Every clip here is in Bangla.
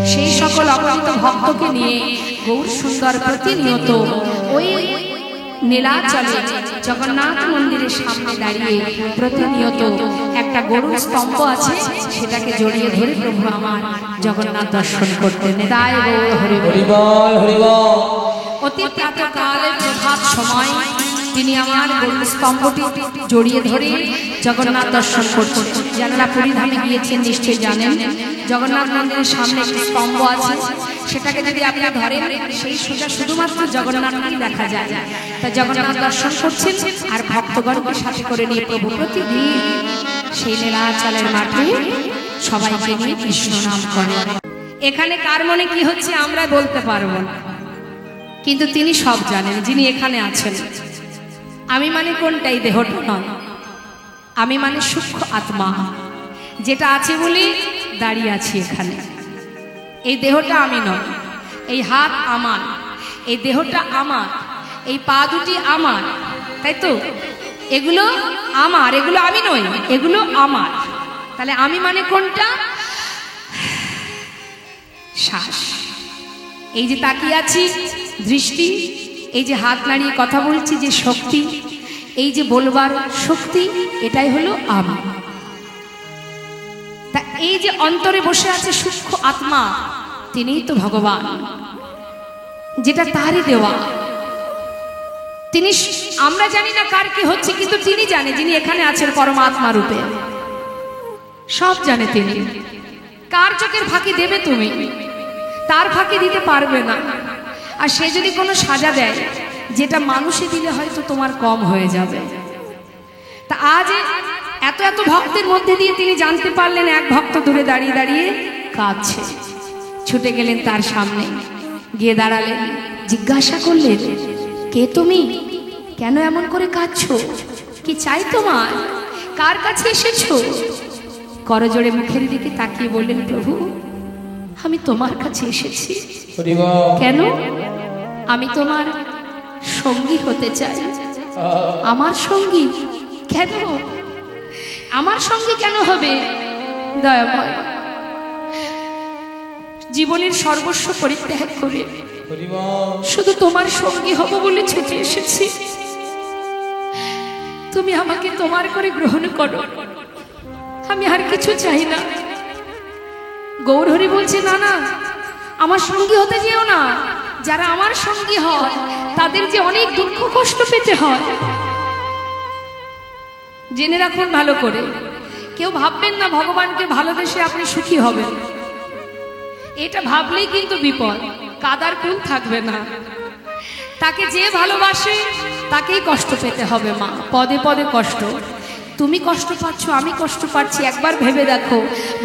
সেই সকল অগণিত ভক্তকে নিয়ে গৌর সুন্দর প্রতিনিয়ত ওই নীলাচলে জগন্নাথ মন্দিরের সামনে দাঁড়িয়ে প্রতিনিয়ত একটা গরুর স্তম্ভ আছে, সেটাকে জড়িয়ে ধরে প্রভু আমার জগন্নাথ দর্শন করতেন। তাই গৌর হরি বল হরি বল। অতি প্রাতঃকালের প্রভাত সময় তিনি আমার গরুর স্তম্ভটি জড়িয়ে ধরে জগন্নাথ দর্শন করছেন। যারা পুরীধামে গিয়েছেন নিশ্চয়ই জানেন, জগন্নাথ মন্দিরের সামনে একটি স্তম্ভ আছে, সেটাকে যদি আপনি ধরেন সেই সোজা শুধুমাত্র জগন্নাথকেই দেখা যায়। তা জগন্নাথ দর্শন করছেন আর ভক্তগণকে সাথে করে নিয়ে প্রভু প্রতিদিন সেই নীলাচলের মাঠে সবাইকে নিয়ে কৃষ্ণ নাম করেন। এখানে কার মনে কি হচ্ছে আমরা বলতে পারবো না, কিন্তু তিনি সব জানেন, যিনি এখানে আছেন। আমি মানে কোনটা? এই দেহটা নয়, আমি মানে সূক্ষ্ম আত্মা, যেটা আছে বলে দাঁড়িয়ে আছি এখানে। এই দেহটা আমি নয়, এই হাত আমার, এই দেহটা আমার, এই পা দুটি আমার, তাই তো? এগুলো আমার, এগুলো আমি নই, এগুলো আমার। তাহলে আমি মানে কোনটা? শ্বাস। এই যে তাকিয়ে আছি, দৃষ্টি, এই যে হাত নাড়িয়ে কথা বলছি, যে শক্তি, এই যে বলবার শক্তি, এটাই হলো আমি। তা এই যে অন্তরে বসে আছে সূক্ষ্ম আত্মা, তিনিই তো ভগবান, যেটা তারই দেওয়া। তিনি, আমরা জানি না কার কি হচ্ছে, কিন্তু তিনি জানে, যিনি এখানে আছেন পরমাত্মা রূপে, সব জানে তিনি। কার চোখের ফাঁকি দেবে তুমি? তার ফাঁকি দিতে পারবে না। আর সে যদি কোনো সাজা দেয়, যেটা মানুষে দিলে হয়তো তোমার কম হয়ে যাবে। তা আজ এত এত ভক্তের মধ্যে দিয়ে তিনি জানতে পারলেন এক ভক্ত দূরে দাঁড়িয়ে দাঁড়িয়ে কাঁদছে। ছুটে গেলেন তার সামনে, গিয়ে দাঁড়ালেন, জিজ্ঞাসা করলেন, কে তুমি? কেন এমন করে কাঁদছো? কি চাই তোমার? কার কাছে এসেছো? করজোড়ে মুখের দিকে তাকিয়ে বললেন, প্রভু আমি তোমার কাছে এসেছি। কেন? আমি তোমার সঙ্গী হতে চাই। আমার সঙ্গী? কেন? আমার সঙ্গী কেন হবে? দয়াময়, জীবনের সর্বস্ব পরিত্যাগ করে শুধু তোমার সঙ্গী হব বলে ছুটে এসেছি। তুমি আমাকে তোমার করে গ্রহণ করো, আমি আর কিছু চাই না। গৌরহরি বলছে, না না, আমার সঙ্গী হতে যেও না। যারা আমার সঙ্গী হয় তাদের যে অনেক দুঃখ কষ্ট পেতে হয়, জেনে রাখুন ভালো করে। কেউ ভাববেন না ভগবানকে ভালোবেসে আপনি সুখী হবেন, এটা ভাবলেই কিন্তু বিপদ। কাদার কুল থাকবে না। তাকে যে ভালোবাসে তাকেই কষ্ট পেতে হবে মা, পদে পদে কষ্ট। তুমি কষ্ট পাচ্ছ, আমি কষ্ট পাচ্ছি, একবার ভেবে দেখো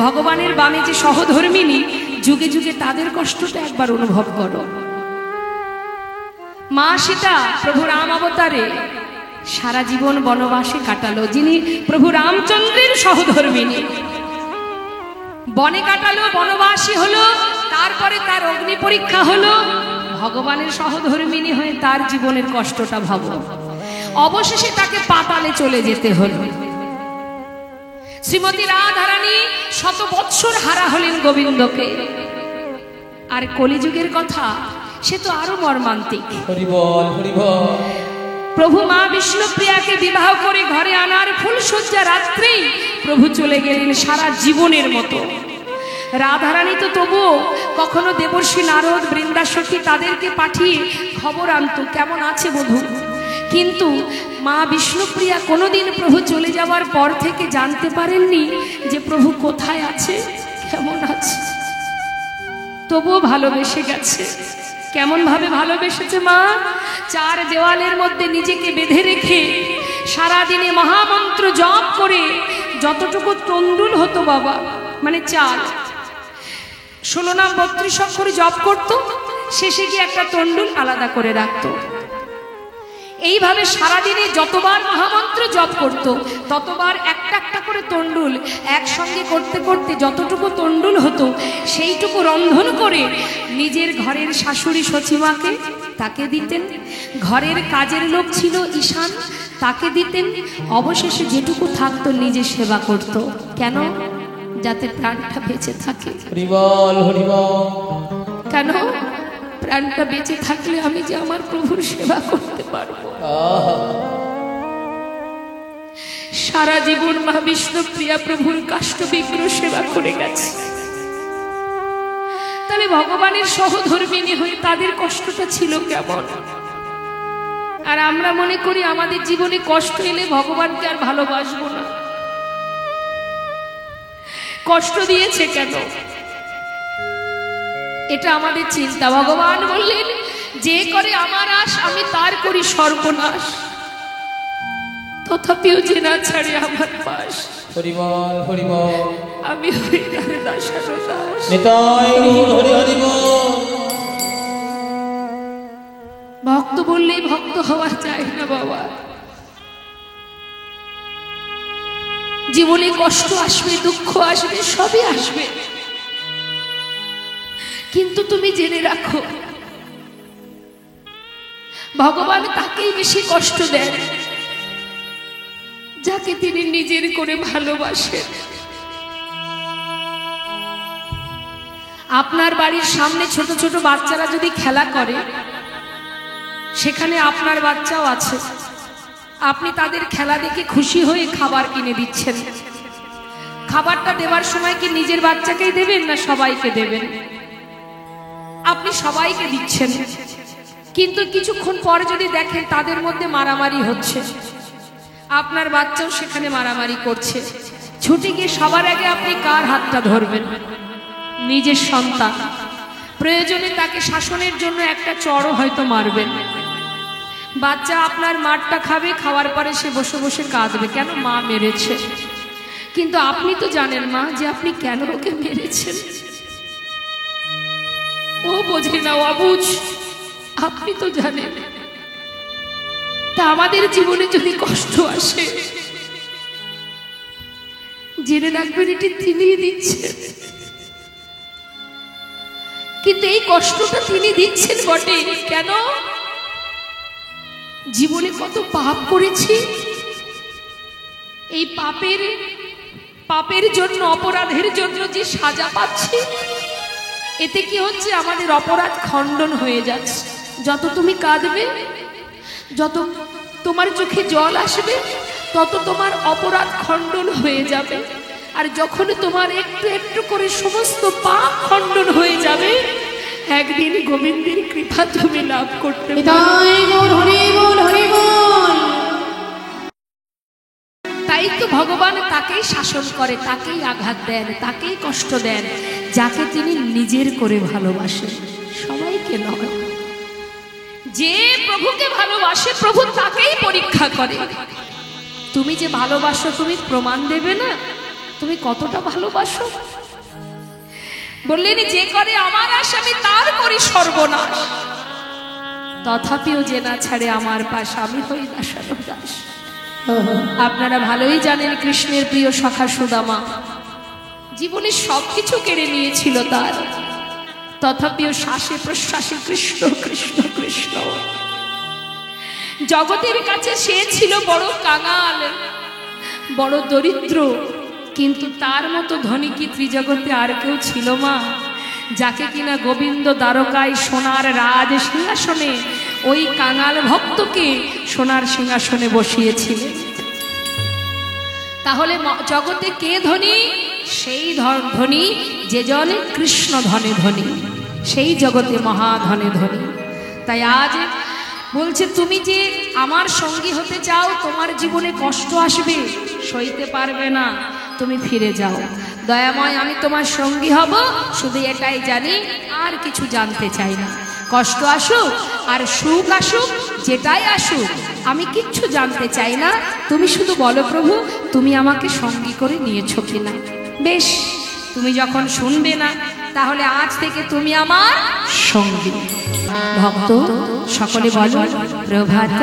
ভগবানের বামে যে সহধর্মিনী, যুগে যুগে তাদের কষ্টটা একবার অনুভব করো। মা সীতা প্রভু রাম অবতারে সারা জীবন বনবাসে কাটালো, যিনি প্রভু রামচন্দ্রের সহধর্মিনী। বনে কাটালো, বনবাসী হলো, তারপরে তার অগ্নি পরীক্ষা হলো, ভগবানের সহধর্মিনী হয়ে তার জীবনের কষ্টটা ভাবো। অবশেষে তাকে পাতালে চলে যেতে হলো। শ্রীমতী রাধারানী শত বৎসর হারা হলেন গোবিন্দকে। আর কলিযুগের কথা, সে তো আরো মর্মান্তিক। প্রভু মা বিষ্ণুপ্রিয়াকে বিবাহ করে ঘরে আনার ফুলশয্যা রাত্রেই প্রভু চলে গেলেন সারা জীবনের মতো। রাধারানী তো তবুও কখনো দেবর্ষী নারদ, বৃন্দাসখী তাদেরকে পাঠিয়ে খবর আনতো কেমন আছে বধূ। কিন্তু মা বিষ্ণুপ্রিয়া কোনোদিন প্রভু চলে যাওয়ার পর থেকে জানতে পারেননি যে প্রভু কোথায় আছে, কেমন আছে। তবুও ভালোবেসে গেছে। কেমন ভাবে ভালোবেসেছে মা? চার দেওয়ালের মধ্যে নিজেকে বেঁধে রেখে সারাদিনে মহামন্ত্র জপ করে যতটুকু তন্ডুল হতো বাবা, মানে চাল, 16 নাম 32 অক্ষর জপ করত, শেষে গিয়ে একটা তন্ডুল আলাদা করে রাখতো। এইভাবে সারাদিনে যতবার মহামন্ত্র জপ করত ততবার একটা একটা করে তন্ডুল একসঙ্গে করতে করতে যতটুকু তন্ডুল হতো সেইটুকু রন্ধন করে নিজের ঘরের শাশুড়ি সচিমাকে তাকে দিতেন, ঘরের কাজের লোক ছিল ঈশান তাকে দিতেন, অবশেষে যেটুকু থাকতো নিজে সেবা করত। কেন? যাতে প্রাণটা বেঁচে থাকে। হরিবল হরিবল। কেন? প্রাণটা বেঁচে থাকলে আমি যে আমার প্রভুর সেবা করতে পারবো। সারা জীবন মা বিষ্ণুপ্রিয়া প্রভুর কাষ্ঠ বিগ্রহ সেবা করে গেছে, তাহলে ভগবানের সহধর্মিণী হয়ে তাদের কষ্টটা ছিল কেমন? আর আমরা মনে করি আমাদের জীবনে কষ্ট এলে ভগবানকে আর ভালোবাসবো না। কষ্ট দিয়েছে কেন? এটা আমাদের চিন্তা। ভগবান বললেন, যে করে আমার আশ আমি তার করি সর্বনাশ, তথাপিও যে না ছাড়ে আমার পাশ। হরিবল হরিবল। আমি হই তার দাসানো দাস। নিতাই গৌর হরি হরি বল। ভক্ত বললেই ভক্ত হওয়া যায় না বাবা। জীবনে কষ্ট আসবে, দুঃখ আসবে, সবই আসবে, কিন্তু তুমি জেনে রাখো ভগবান তাকেই বেশি কষ্ট দেন যাকে তিনি নিজের করে ভালোবাসেন। আপনার বাড়ির সামনে ছোট ছোট বাচ্চারা যদি খেলা করে, সেখানে আপনার বাচ্চাও আছে, আপনি তাদের খেলা দেখে খুশি হয়ে খাবার কিনে দিচ্ছেন। খাবারটা দেওয়ার সময় কি নিজের বাচ্চাকেই দেবেন না সবাইকে দেবেন? আপনি সবাইকে দিচ্ছেন, কিন্তু কিছুক্ষণ পর যদি দেখেন তাদের মধ্যে মারামারি হচ্ছে, আপনার বাচ্চাও সেখানে মারামারি করছে, ছুটে গিয়ে সবার আগে আপনি কার হাতটা ধরবেন? নিজের সন্তান। প্রয়োজনে তাকে শাসনের জন্য একটা চড়ও হয়তো মারবেন। বাচ্চা আপনার মারটা খাবে, খাওয়ার পরে সে বসে বসে কাঁদবে, কেন মা মেরেছে। কিন্তু আপনি তো জানেন মা যে আপনি কেন ওকে মেরেছেন। ও বোঝে না, অবুঝ, আপনি তো জানেন। তা আমাদের জীবনে যদি কষ্ট আসে, জেনে রাখবেন এটি তিনিই দিচ্ছেন। কিন্তু এই কষ্টটা তিনি দিচ্ছেন বটে, কেন? জীবনে কত পাপ করেছি, এই পাপের জন্য, অপরাধের জন্য যে সাজা পাচ্ছি, এতে কি হচ্ছে? আমাদের অপরাধ খণ্ডন হয়ে যাচ্ছে। যত তুমি কাঁদবে, যত তোমার চোখে জল আসবে, তত তোমার অপরাধ খণ্ডন হয়ে যাবে। আর যখন তোমার একটু একটু করে সমস্ত পাপ খণ্ডন হয়ে যাবে, একদিন গোবিন্দের কৃপা তুমি লাভ করতে পারবে। তাই তো ভগবান তাকেই শাসন করে, তাকেই আঘাত দেন, তাকেই কষ্ট দেন, যাকে তিনি নিজের করে ভালোবাসেন, সবাইকে নয়। যে প্রভুকে ভালোবাসে, প্রভু তাকেই পরীক্ষা করে। তুমি যে ভালোবাসো, তুমি প্রমাণ দেবে না তুমি কতটা ভালোবাসো। বললেন, যে করে আমার আশ আমি তার করি সর্বনাশ, তথাপিও যে না ছাড়ে আমার পাশ, আমি হই দাসানো দাস। আপনারা ভালোই জানেন কৃষ্ণের প্রিয় সখা সুদামা জীবনে সবকিছু কেড়ে নিয়েছিল তার, তথাপিও শ্বাসে প্রশ্বাসে কৃষ্ণ কৃষ্ণ কৃষ্ণ। জগতের কাছে সে ছিল বড় কাঙাল, বড় দরিদ্র, কিন্তু তার মতো ধনী কি ত্রিজগতে আর কেউ ছিল মা? যাকে কিনা গোবিন্দ দ্বারকায় সোনার রাজ সিংহাসনে ওই কাঙাল ভক্তকে সোনার সিংহাসনে বসিয়েছিলেন। তাহলে জগতে কে ধনী? সেই ধনী যে জন কৃষ্ণ ধনে ধনী, সেই জগতে মহাধনে ধনী। তাই আজ বলছে, তুমি যে আমার সঙ্গী হতে চাও, তোমার জীবনে কষ্ট আসবে, সইতে পারবে না, তুমি ফিরে যাও। দয়াময়, আমি তোমার সঙ্গী হব, শুধু এটাই জানি, আর কিছু জানতে চাই না। কষ্ট আসুক আর সুখ আসুক, যেটাই আসুক, আমি কিচ্ছু জানতে চাই না। তুমি শুধু বলো প্রভু, তুমি আমাকে সঙ্গী করে নিয়েছো কিনা। বেশ, তুমি যখন শুনবে না, তাহলে আজ থেকে তুমি আমার সঙ্গী। ভক্ত সকলে বলো, প্রভাত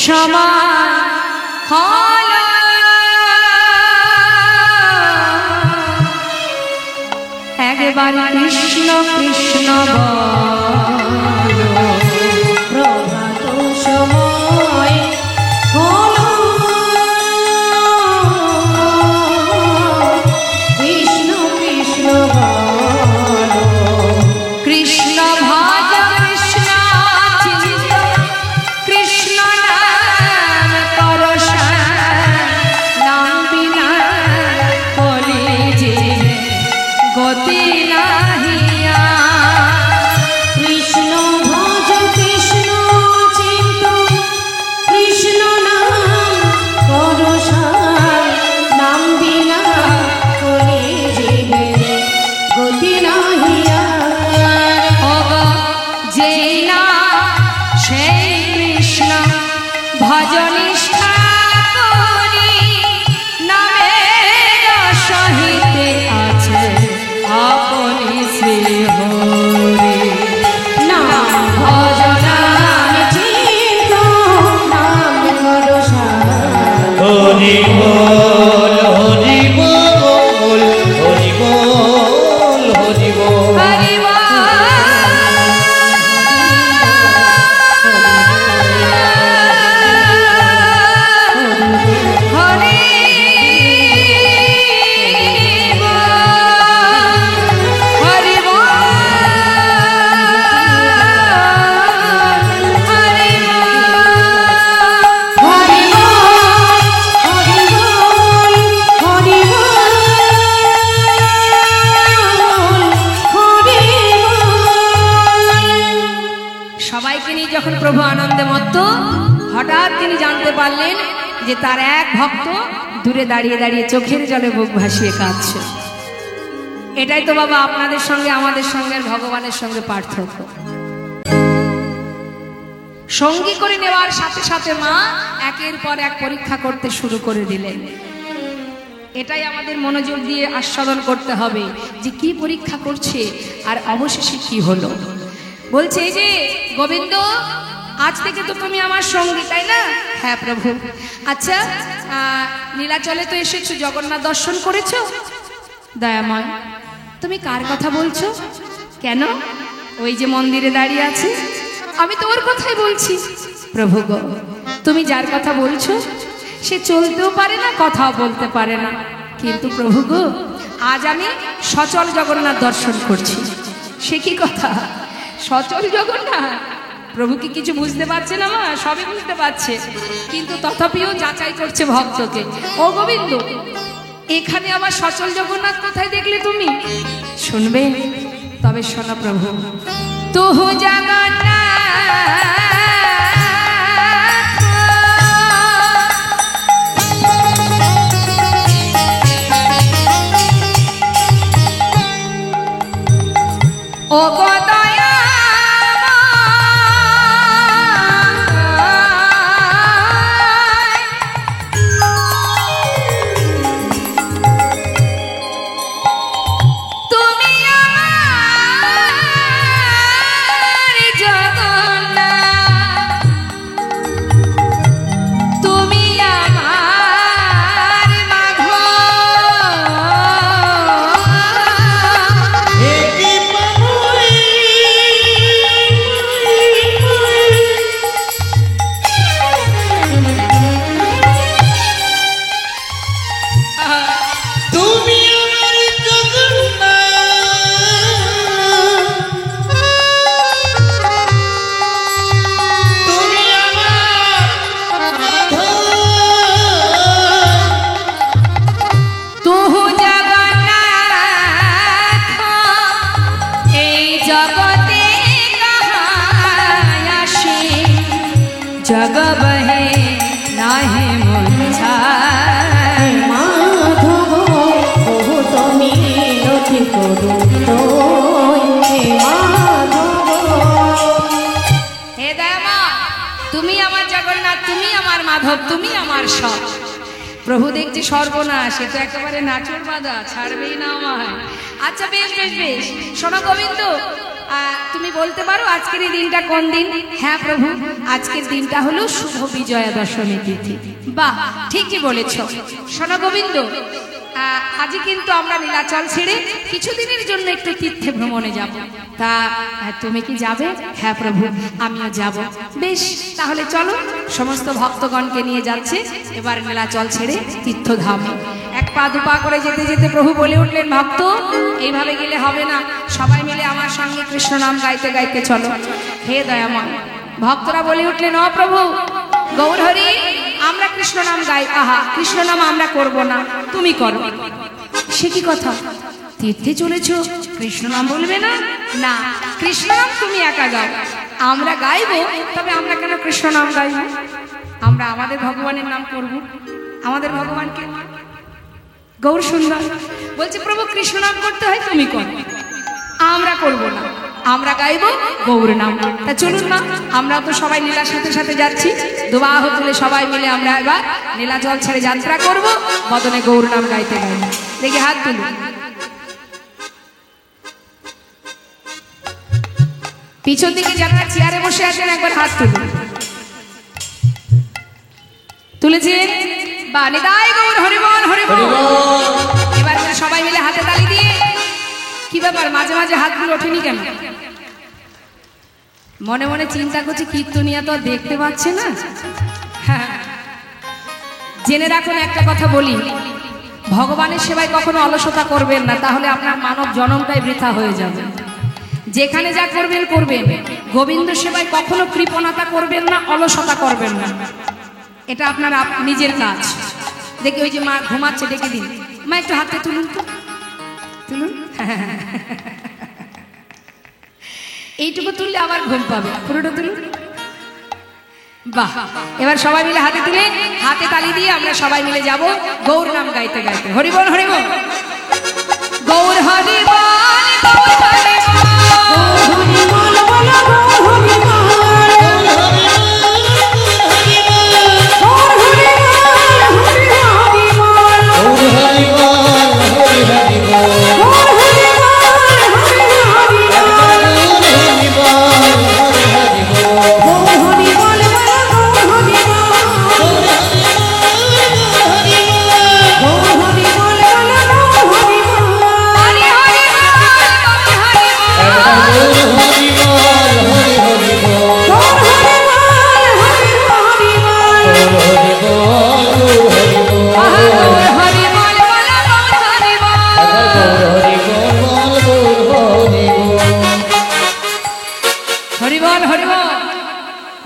সময় হলো, একবার কৃষ্ণ কৃষ্ণ বলো, প্রভাত সময় হলো, যখন প্রভু আনন্দে মত্ত, হঠাৎ তিনি জানতে পারলেন যে তার এক ভক্ত দূরে দাঁড়িয়ে দাঁড়িয়ে চোখের জলে বুক ভাসিয়ে কাঁদছে। এটাই তো বাবা আপনাদের সঙ্গে আমাদের সঙ্গে আর ভগবানের সঙ্গে পার্থক্য। সঙ্গী করে নেওয়ার সাথে সাথে মা একের পর এক পরীক্ষা করতে শুরু করে দিলেন। এটাই আমাদের মনোযোগ দিয়ে আস্বাদন করতে হবে যে কি পরীক্ষা করছে আর অবশেষে কি হলো। বলছে এই যে গোবিন্দ, আজ থেকে তো তুমি আমার সঙ্গী, তাই না? হ্যাঁ প্রভু। আচ্ছা, নীলাচলে তো এসেছো, জগন্নাথ দর্শন করেছো? দয়াময়, তুমি কার কথা বলছো? কেন? ওই যে মন্দিরে দাঁড়িয়ে আছে, আমি তো ওর কথাই বলছি। প্রভু গো, তুমি যার কথা বলছো সে চলতেও পারে না, কথাও বলতে পারে না, কিন্তু প্রভু গো আজ আমি সচল জগন্নাথ দর্শন করছি। সে কি কথা? সচল জগন্নাথ? প্রভু কি কিছু বুঝতে পারছে না? মা সবই বুঝতে পারছে, কিন্তু তথাপিও যাচাই করছে ভক্তকে। ও গোবিন্দ, এখানে আবার সচল জগন্নাথ কোথায় দেখলে তুমি? শুনবে? তবে শোনো প্রভু। তুহু জগন্নাথ ও গো দয়া, তুমি আমার জগন্নাথ, তুমি আমার মাধব। जग बहे नाहे मुरझाए माधव ओहो তুমি অতি করুণ হে মাধব। হে দয়ামা, তুমি আমার জগন্নাথ, তুমি আমার মাধব, তুমি আমার সব। প্রভু দেখছি সর্বনাশ, সে তো একেবারে নাচুর বাঁধা, ছাড়বেই না আমায়। আচ্ছা বেশ বেশ বেশ, শোনো গোবিন্দ, তুমি বলতে পারো আজকের এই দিনটা কোন দিন? হ্যাঁ প্রভু, আজকের দিনটা হলো শুভ বিজয়া দশমী তিথি। বাহ, ঠিকই বলেছ। শোনো গোবিন্দ, আজই কিন্তু আমরা নীলাচল ছেড়ে কিছুদিনের জন্য একটু তীর্থে ভ্রমণে যাব। তা তুমি কি যাবে? হ্যাঁ প্রভু, আমিও যাব। বেশ, তাহলে চলো। সমস্ত ভক্তগণকে নিয়ে যাচ্ছে এবার নীলাচল ছেড়ে তীর্থধামে। এক পা দুপা করে যেতে যেতে প্রভু বলে উঠলেন, ভক্ত এইভাবে গেলে হবে না, সবাই মিলে আমার সঙ্গে কৃষ্ণ নাম গাইতে গাইতে চলো। হে দয়াময়, ভক্তরা বলে উঠলেন, ও প্রভু গৌর হরি, আমরা কৃষ্ণ নাম গাই। আহা, কৃষ্ণ নাম আমরা করব না, তুমি করো। সে কি কথা? তীর্থে চলেছো, কৃষ্ণ নাম বলবে না? না, কৃষ্ণ নাম তুমি একা গাও, আমরা গাইবো, তবে আমরা কেন কৃষ্ণ নাম গাইব? আমরা আমাদের ভগবানের নাম করব। আমাদের ভগবানকে গৌর সুন্দর বলছে, প্রভু কৃষ্ণ নাম করতে হয়, তুমি করো, আমরা করব না, আমরা গাইব গৌর নাম। তা চলুন মা, আমরা তো সবাই নীলার সাথে সাথে যাচ্ছি। দুবাহ তুলে সবাই মিলে আমরা এবার নীলাচল ছেড়ে যাত্রা করব, বদনে গৌর নাম গাইতে গাইতে। দেখি হাত তুলুন। পিছন দিকে যারা চেয়ারে বসে আছেন একবার হাত তুলুন। তুলেছেন? বা নিতাই গৌর হরিবল হরিবল। এবার সবাই মিলে হাতে তালি দিয়ে, কি ব্যাপার মাঝে মাঝে হাতগুলো ওঠেনি কেন? মনে মনে চিন্তা করছি কীর্তনিয়া তো দেখতে পাচ্ছে না। হ্যাঁ, জেনে রাখুন একটা কথা বলি, ভগবানের সেবায় কখনো অলসতা করবেন না, তাহলে আপনার মানব জন্মটাই বৃথা হয়ে যাবে। যেখানে যা করবেন করবেন, গোবিন্দ সেবায় কখনো কৃপণতা করবেন না, অলসতা করবেন না। এটা আপনার নিজের কাজ। দেখি ওই যে মা ঘুমাচ্ছে, ডেকে দিন। মা একটু হাতে তুলুন তো, তুলুন। এইটুকু তুললে আবার ঘুম পাবে, পুরোটা তুলুন। বাহ, এবার সবাই মিলে হাতে তুলে হাতে তালি দিয়ে আমরা সবাই মিলে যাব গৌর নাম গাইতে গাইতে। হরি বল, হরি বল, গৌর হরি বল, গৌর হরি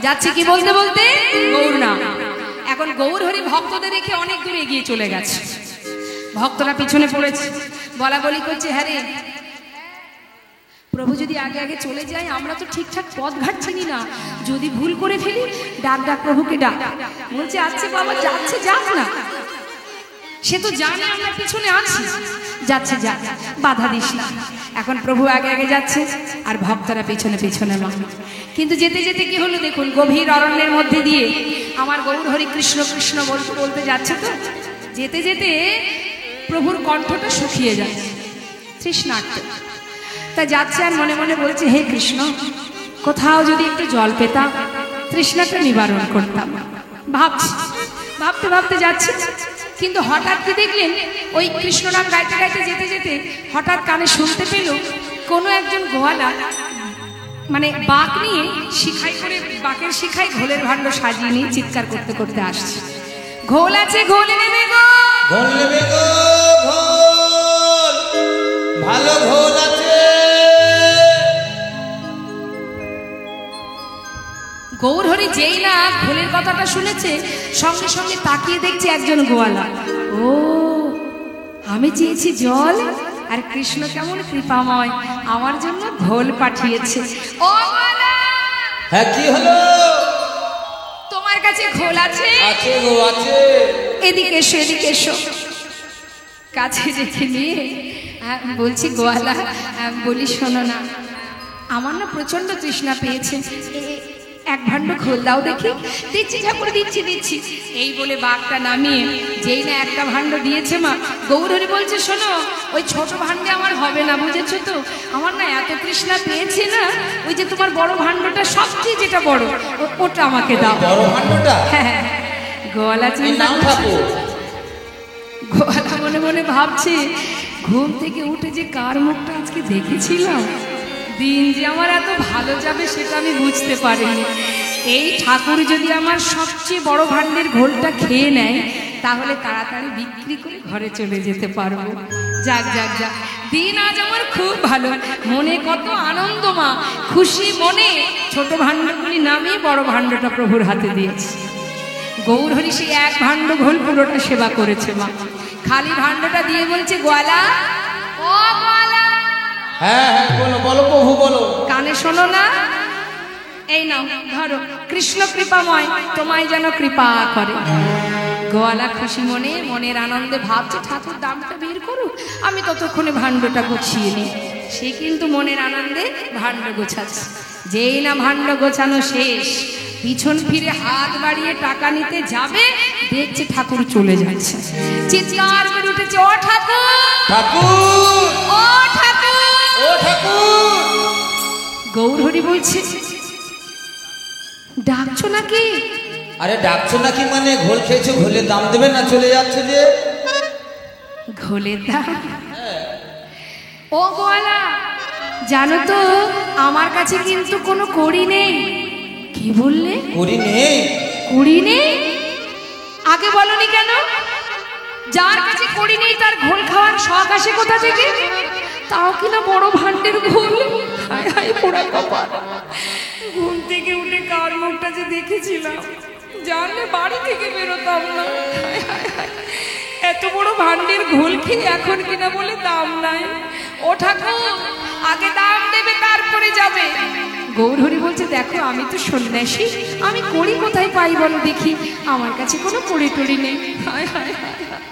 যাচ্ছি কি বলতে বলতে গৌর নাম। এখন গৌর হরি ভক্তদের রেখে অনেক দূরে এগিয়ে চলে গেছে, ভক্তরা পিছনে পড়েছে, বলা বলি করছে, হ্যাঁ রে প্রভু যদি আগে আগে চলে যায়, আমরা তো ঠিকঠাক পথ ঘাট চিনি না, যদি ভুল করে ফেলি ডাক ডাক প্রভুকে ডাক। বলছে আচ্ছা বাবা, যাচ্ছে যাক না, সে তো জানে আমরা পিছনে আছি, যাচ্ছে যাক, বাধা দিস না। এখন প্রভু আগে আগে যাচ্ছে আর ভক্তরা পিছনে পিছনে মা। কিন্তু যেতে যেতে কি হলো দেখুন, গভীর অরণ্যের মধ্যে দিয়ে আমার গৌর হরি কৃষ্ণ কৃষ্ণ বলতে বলতে যাচ্ছে, তো যেতে যেতে প্রভুর কণ্ঠটা শুকিয়ে যাচ্ছে, তৃষ্ণার্ত। তা যাচ্ছে আর মনে মনে বলছে, হে কৃষ্ণ, কোথাও যদি একটু জল পেতাম, তৃষ্ণাটা নিবারণ করতাম। ভাবছি, ভাবতে ভাবতে যাচ্ছে, কিন্তু হঠাৎ কি দেখলেন, ওই কৃষ্ণ নাম গাইতে গাইতে যেতে যেতে হঠাৎ কানে শুনতে পেল কোনো একজন গোয়ালা মানে বাঁক নিয়ে শিখাই করে, বাঁকের শিখাই ঘোলের ভাণ্ড সাজিয়ে নিয়ে চিৎকার করতে করতে আসছে, ঘোল আছে, ঘোল নেবে গো, ঘোল নেবে গো, ঘোল, ভালো ঘোল আছে। গৌর হরি যেই না ঘোলের কথাটা শুনেছে, সঙ্গে সঙ্গে তাকিয়ে দেখছে একজন গোয়ালা। ও, আমি চেয়েছি জল, আর কৃষ্ণ কেমন কৃপাময়, আমার জন্য ঘোল পাঠিয়েছে। ও গোয়ালা, হ্যাঁ কি হলো? তোমার কাছে ঘোল আছে? আছে গো, আছে। এদিকে এসো, এদিকে এসো। কাছে যেতে নিয়ে বলছি, গোয়ালা বলি শোনো না, আমার না প্রচন্ড তৃষ্ণা পেয়েছে, এক ভাণ্ড ঘোল দাও দেখি। দিচ্ছি ঠাকুর, দিচ্ছি দিচ্ছি। এই বলে বাঘটা নামিয়ে যেই না একটা ভাণ্ড দিয়েছে মা, গৌর হরি বলছে, শোনো, ওই ছোট ভাণ্ডে আমার হবে না, বুঝেছো তো, আমার না এত তৃষ্ণা পেয়েছে না, ওই যে তোমার বড় ভাণ্ডটা, সবচেয়ে যেটা বড়, ওটা আমাকে দাও। বড় ভাণ্ডটা? হ্যাঁ। গোয়ালা চিন্তা করছে, গোয়ালা মনে মনে ভাবছে, ঘুম থেকে উঠে যে কার মুখটা আজকে দেখেছিলাম, দিন যে আমার এত ভালো যাবে সেটা আমি বুঝতে পারিনি। এই ঠাকুর যদি আমার সবচেয়ে বড় ভাণ্ডের ঘোলটা খেয়ে নেয়, তাহলে তাড়াতাড়ি বিক্রি করে ঘরে চলে যেতে পারবো। যাক যাক যাক, দিন আজ আমার খুব ভালো, মনে কত আনন্দ মা, খুশি মনে ছোট ভাণ্ডগুলি নামিয়ে বড় ভাণ্ডটা প্রভুর হাতে দিয়েছে। গৌর হরি সেই এক ভাণ্ড ঘোল পুরোটা সেবা করেছে মা, খালি ভাণ্ডটা দিয়ে বলছে, গোয়ালা, ও গোয়ালা, হ্যাঁ হ্যাঁ বলো, বলো প্রভু বলো। কানে শোনো না, এই নাও ধরো, কৃষ্ণ কৃপাময় তোমায় যেন কৃপা করে। গোয়ালা খুশি মনে, মনের আনন্দে ভাবছে, ঠাকুর দামটা বের করুক, আমি ততক্ষণে ভাণ্ডটা গুছিয়ে নিই। সে কিন্তু মনের আনন্দে ভাণ্ড গোছাচ্ছে। যেই না ভাণ্ড গোছানো শেষ, পিছন ফিরে হাত বাড়িয়ে টাকা নিতে যাবে, দেখছে ঠাকুর চলে যাচ্ছে। চিৎকার করে উঠেছে, ও ঠাকুর, ঠাকুর, ও ঠাকুর, ও ঠাকুর। গৌর হরি বলছে, ডাকছো নাকি? আরে ডাকছো নাকি মানে, ঘোল খেয়েছো, ঘোলের দাম দেবে না, চলে যাচ্ছে যে। ঘোলের দাম? ও গোয়ালা, জানো তো আমার কাছে কিন্তু কোনো কড়ি নেই। কি বললে? করি নেই? কড়ি নেই? আগে বলনি কেন? যার কাছে কড়ি নেই তার ঘোল খাওয়ার শখ আসে কোথা থেকে? তাও কিনা বড় ভাণ্ডের ঘোল। হায় হায় পোড়া কপাল, ঘুম থেকে উঠে কার মুখটা যে দেখেছিলাম, জানলে বাড়ি থেকে বেরোতাম না। হায় হায় হায়, এত বড় ভাণ্ডের ঘোল খেয়ে এখন কিনা বলে দাম নাই। ও ঠাকুর, আগে দাম দেবে তারপরে যাবে। গৌরহরি বলছে, দেখো আমি তো সন্ন্যাসী, আমি করি কোথায় পাই বলো দেখি, আমার কাছে কোনো কড়ি টড়ি নেই। হায় হায় হায় হায়।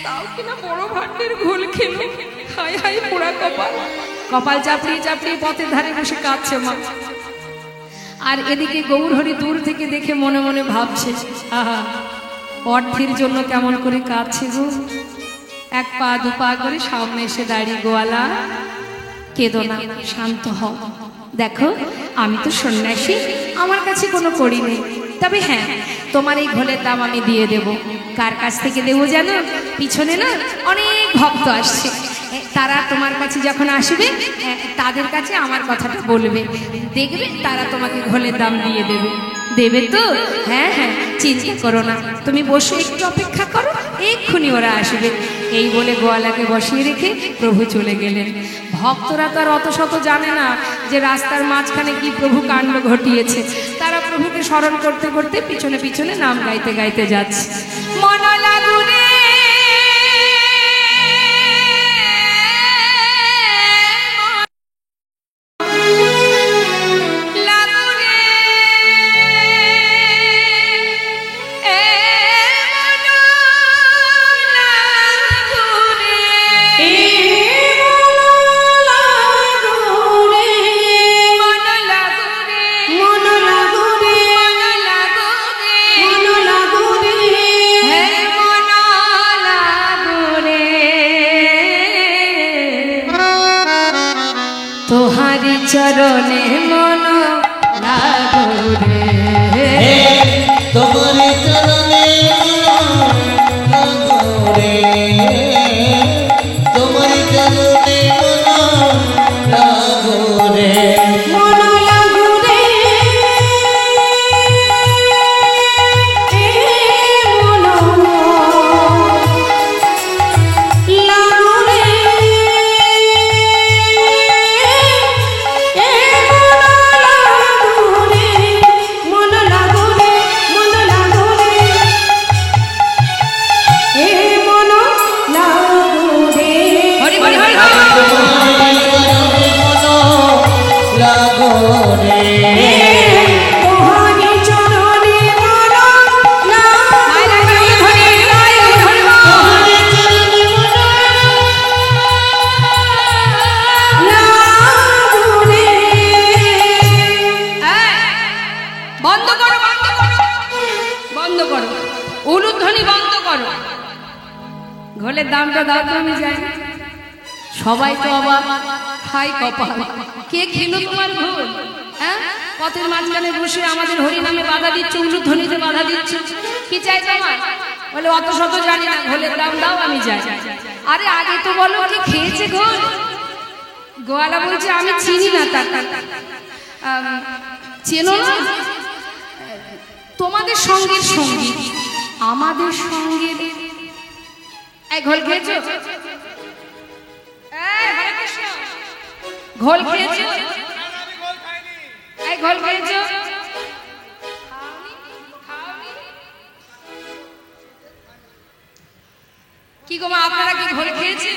তাও কিনা বড় ভাণ্ডের ঘোল খেলো। হায় হায় পোড়া কপাল। কপাল চাপড়িয়ে চাপড়িয়ে পথের ধারে বসে কাঁদছে মা। আর এদিকে গৌরহরি দূর থেকে দেখে মনে মনে ভাবছে, আহা, অর্থের জন্য কেমন করে কাঁদছে গো। এক পা দু পা করে সামনে এসে দাঁড়িয়ে, গোয়ালা কেঁদো না, শান্ত হও। দেখো আমি তো সন্ন্যাসী, আমার কাছে কোনো কড়ি নেই, তবে হ্যাঁ তোমার এই ঘোলের দাম আমি দিয়ে দেব। কার কাছ থেকে দেবো জানো? পিছনে না অনেক ভক্ত আসছে, তারা তোমার কাছে যখন আসবে তাদের কাছে আমার কথাটা বলবে, দেখবে তারা তোমাকে ঘোলের দাম দিয়ে দেবে। দেবে তো? হ্যাঁ হ্যাঁ, চিন্তা করো না, তুমি বসে একটু অপেক্ষা করো, এক্ষুনি ওরা আসবে। এই বলে গোয়ালাকে বসিয়ে রেখে প্রভু চলে গেলেন। ভক্তরা তার অত শত জানে না যে রাস্তার মাঝখানে কি প্রভু কাণ্ড ঘটিয়েছে। তারা প্রভুকে স্মরণ করতে করতে পিছনে পিছনে নাম গাইতে গাইতে যাচ্ছে। মন লাগুনে তোহারি চরণে মন লাগো রে, তোমার চরণে লাগো রে, তোমার চরণে লাগো রে, মন লাগু রে, মন লাগু রে, মন লাগু রে, মন লাগু রে, মন লাগু রে। হরি হরি হরি হরি। লাগো রে, তোহারি চরণে মন লাগু রে। বন্ধ করো, বন্ধ করো, বন্ধ করো, উলুধ্বনি বন্ধ করো। ঘোলের দামটা দাও তো, আমি যাই। সবাই তো অবাক, হাই কপাল, কে খেলো তোমার ঘোল? হ্যাঁ, পথের মাঝখানে বসে আমাদের হরি নামে বাধা দিচ্ছে, উলুধ্বনিতে বাধা দিচ্ছে, কি চাই তোমার? বলে অত শত জানি না, ঘোলের দাম দাও আমি যাই। আরে আগে তো বলো কে খেয়েছে ঘোল? গোয়ালা বলছে আমি চিনি না তাকে। চেনো না? তোমাদের সঙ্গের সঙ্গী, আমাদের সঙ্গে এই ঘোল খেয়েছো? এই হরে কৃষ্ণ, ঘোল খেয়েছো? এই ঘোল খেয়েছো? কি গো মা, আপনারা কি ঘোল খেয়েছেন?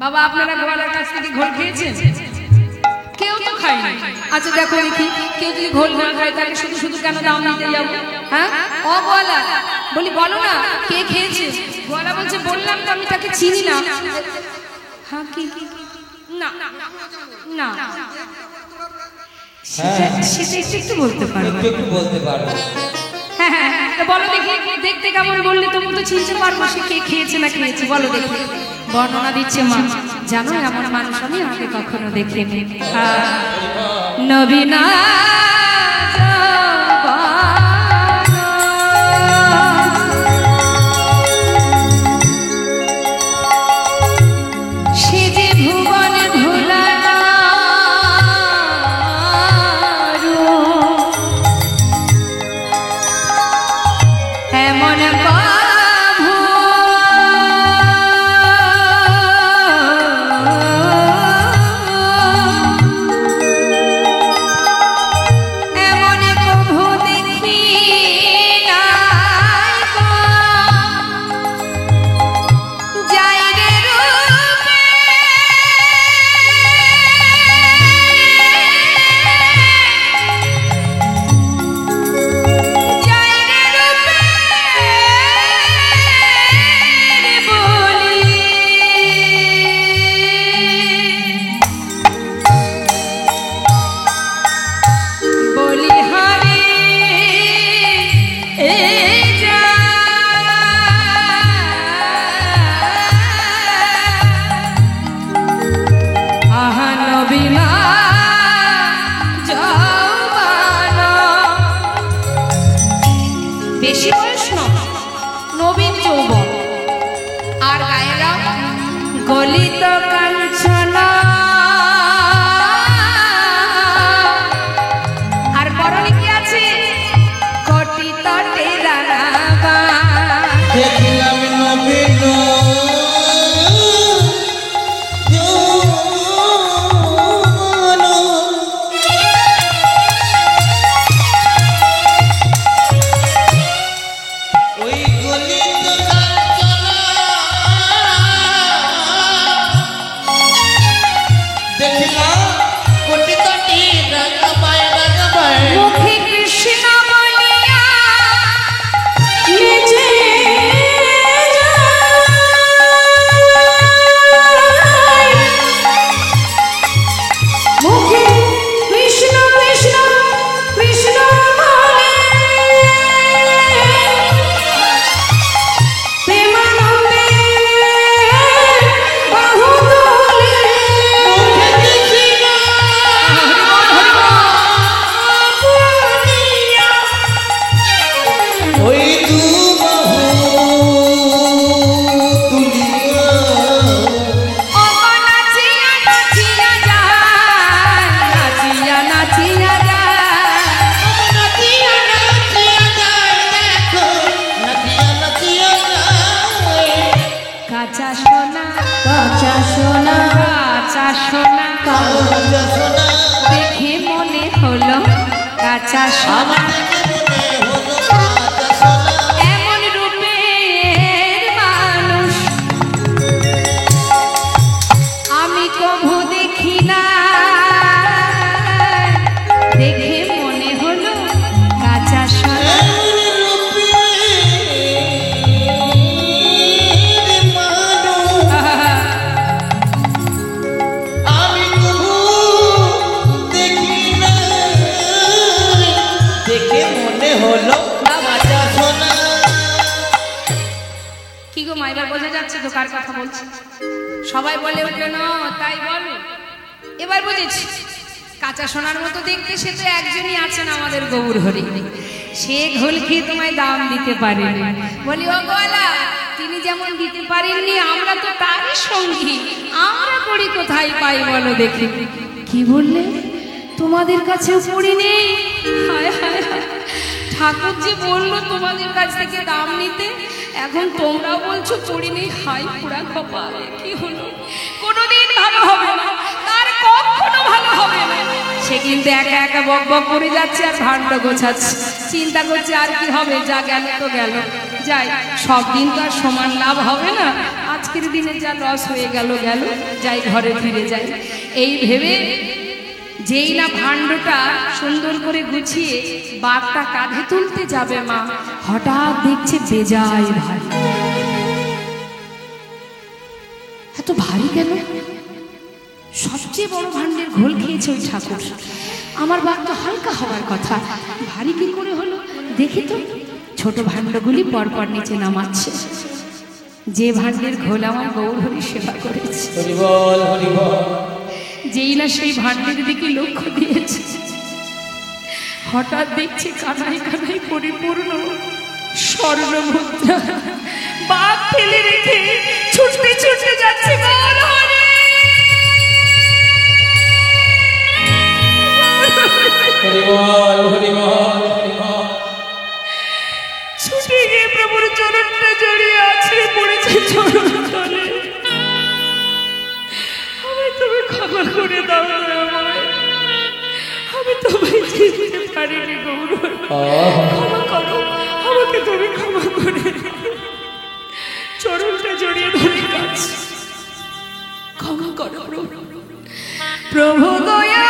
বাবা আপনারা গোয়ালার কাছ থেকে ঘোল খেয়েছেন? কেউ তো খায়নি। আচ্ছা দেখো দেখি, কেউ যদি ঘোল না খায় তাকে শুধু শুধু কেন দাম দিতে যাবো? হ্যাঁ ও গোয়ালা, বলি বলো না কে খেয়েছে? গোয়ালা বলছে বললাম তো আমি তাকে চিনি না। হ্যাঁ কি না না, সেটা একটু বলতে পারবো? একটু বলতে পারবো? হ্যাঁ হ্যাঁ, তো বলো দেখি, দেখতে কেমন বললে তবু তো চিনতে পারবো সে কে খেয়েছে না খেয়েছে। বলো দেখি। বর্ণনা দিচ্ছে মা, জানো এমন মানুষ আমি আগে কখনো দেখিনি। নবীনা সে যে ভুবন ভোলানো এমন গলিত কাঞ্চনা আর পরনে কি আছে কোটি তটে রাঙাবা দেখিলাম নবীন মুখে কৃষ্ণ বলিয়া নেচে যায়। মুখে কৃষ্ণ কৃষ্ণ কৃষ্ণ বলে প্রেমানন্দে বাহু তোলে। ওই দু বাহু তুলিয়া ওগো নাচিয়া নাচিয়া যায় নাচিয়া নাচিয়া যায় নাচিয়া নাচিয়া যায় দেখো নাচিয়া নাচিয়া যায় কাঁচা সোনা কাঁচা সোনা কাঁচা সোনা কাঁচা সোনা দেখে মনে হলো কাঁচা সোনা এমন রূপের মানুষ আমি কভু দেখি না দেখে মনে হলো কাঁচা সোনা আমি কবু দেখি না দেখে মনে হলো কাঁচা সোনা কি গো মাইবার বোঝা যাচ্ছে তো কার কথা বলছি সবাই বলে উঠলো না তাই বলো এবার বুঝেছি কাঁচা সোনার মতো দেখতে সে তো একজনই আছেন আমাদের গৌর হরি সে ঘোল খেয়ে তোমায় দাম দিতে পারেনি বলি ও গোয়ালা তিনি যেমন দিতে পারেননি আমরা তো তারই সঙ্গী আমরা করি কোথায় পাই বলো দেখি কি বললে তোমাদের কাছেও পড়ি নেই হায় হায় হায়। ঠাকুর যে বললো তোমাদের কাছ থেকে দাম নিতে এখন তোমরাও বলছো পড়ি নেই হাই পুরা কপাল কি হলো কোনোদিন ভালো হবে না তার কখনো ভালো হবে না সে কিন্তু একা একা বক বক করে যাচ্ছে আর ভাণ্ড গোছাচ্ছে চিন্তা করছে আর কি হবে যা গেল তো গেল যাই সব দিন তো আর সমান লাভ হবে না আজকের দিনে যা লস হয়ে গেল গেল যাই ঘরে ফিরে যাই এই ভেবে যেই না ভাণ্ডটা সুন্দর করে গুছিয়ে বাঘটা কাঁধে তুলতে যাবে মা হঠাৎ দেখছে বেজায় ভারী এত ভারী কেন সবচেয়ে বড় ভাণ্ডের ঘোল খেয়েছে ওই ঠাকুর আমার বাঘ তো হালকা হওয়ার কথা ভারী কি করে হলো দেখি তো ছোট ভাণ্ডগুলি পরপর নিচে নামাচ্ছে যে ভাণ্ডের ঘোল আমার গৌরহরি সেবা করেছে হরি বল হরি বল যেই না সেই ভাণ্ডের দিকে লক্ষ্য দিয়েছে হঠাৎ দেখছে কানাই কানাই পরিপূর্ণ স্বর্ণ মুদ্রা বাঘ ফেলে রেখে ছুটতে ছুটতে যাচ্ছে গৌরহরি হরি বল হরি বল হরি বল ছুটে গিয়ে প্রভুর চরণটা জড়িয়ে আছড়ে পড়েছে চরণ তলে আমি তুমি ক্ষমা করে দাও আমায় আমি তোমায় চিনতে পারিনি গৌরহরি ক্ষমা করো আমাকে তুমি ক্ষমা করে চরণটা জড়িয়ে ধরে কাছে ক্ষমা করো প্রভু প্রভু দয়া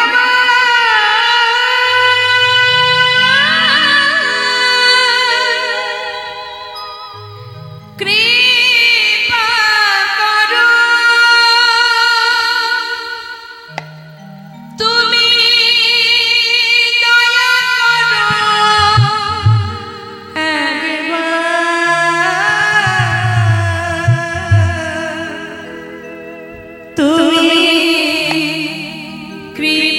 তুমি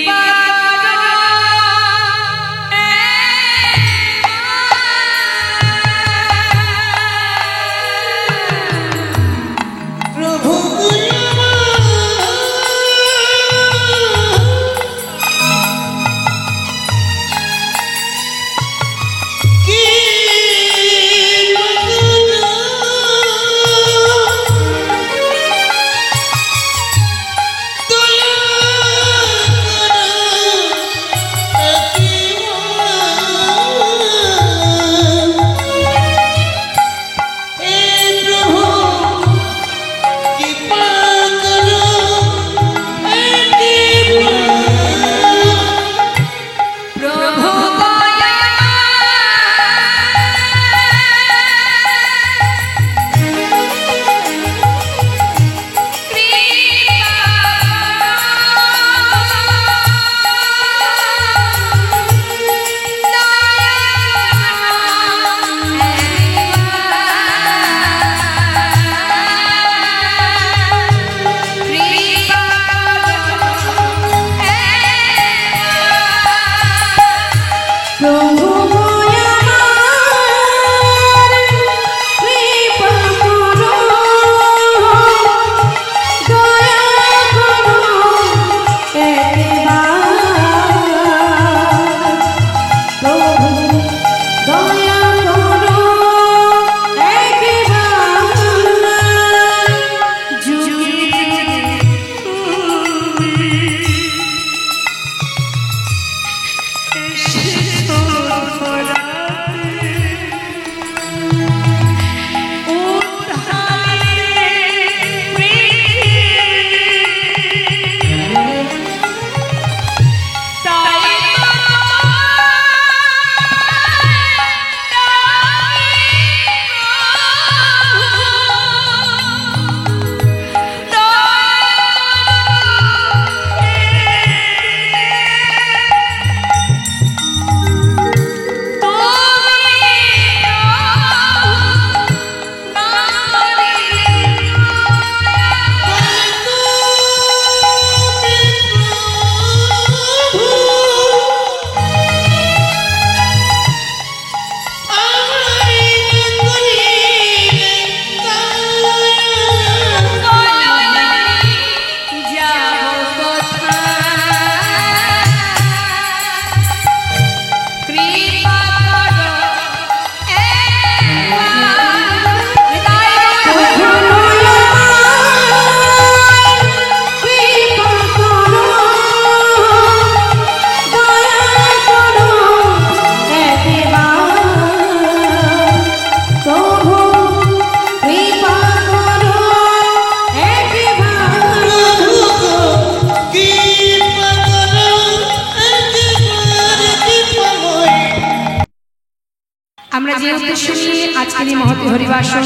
যে উদ্দেশ্য নিয়ে আজকের এই মহতি হরিবাসর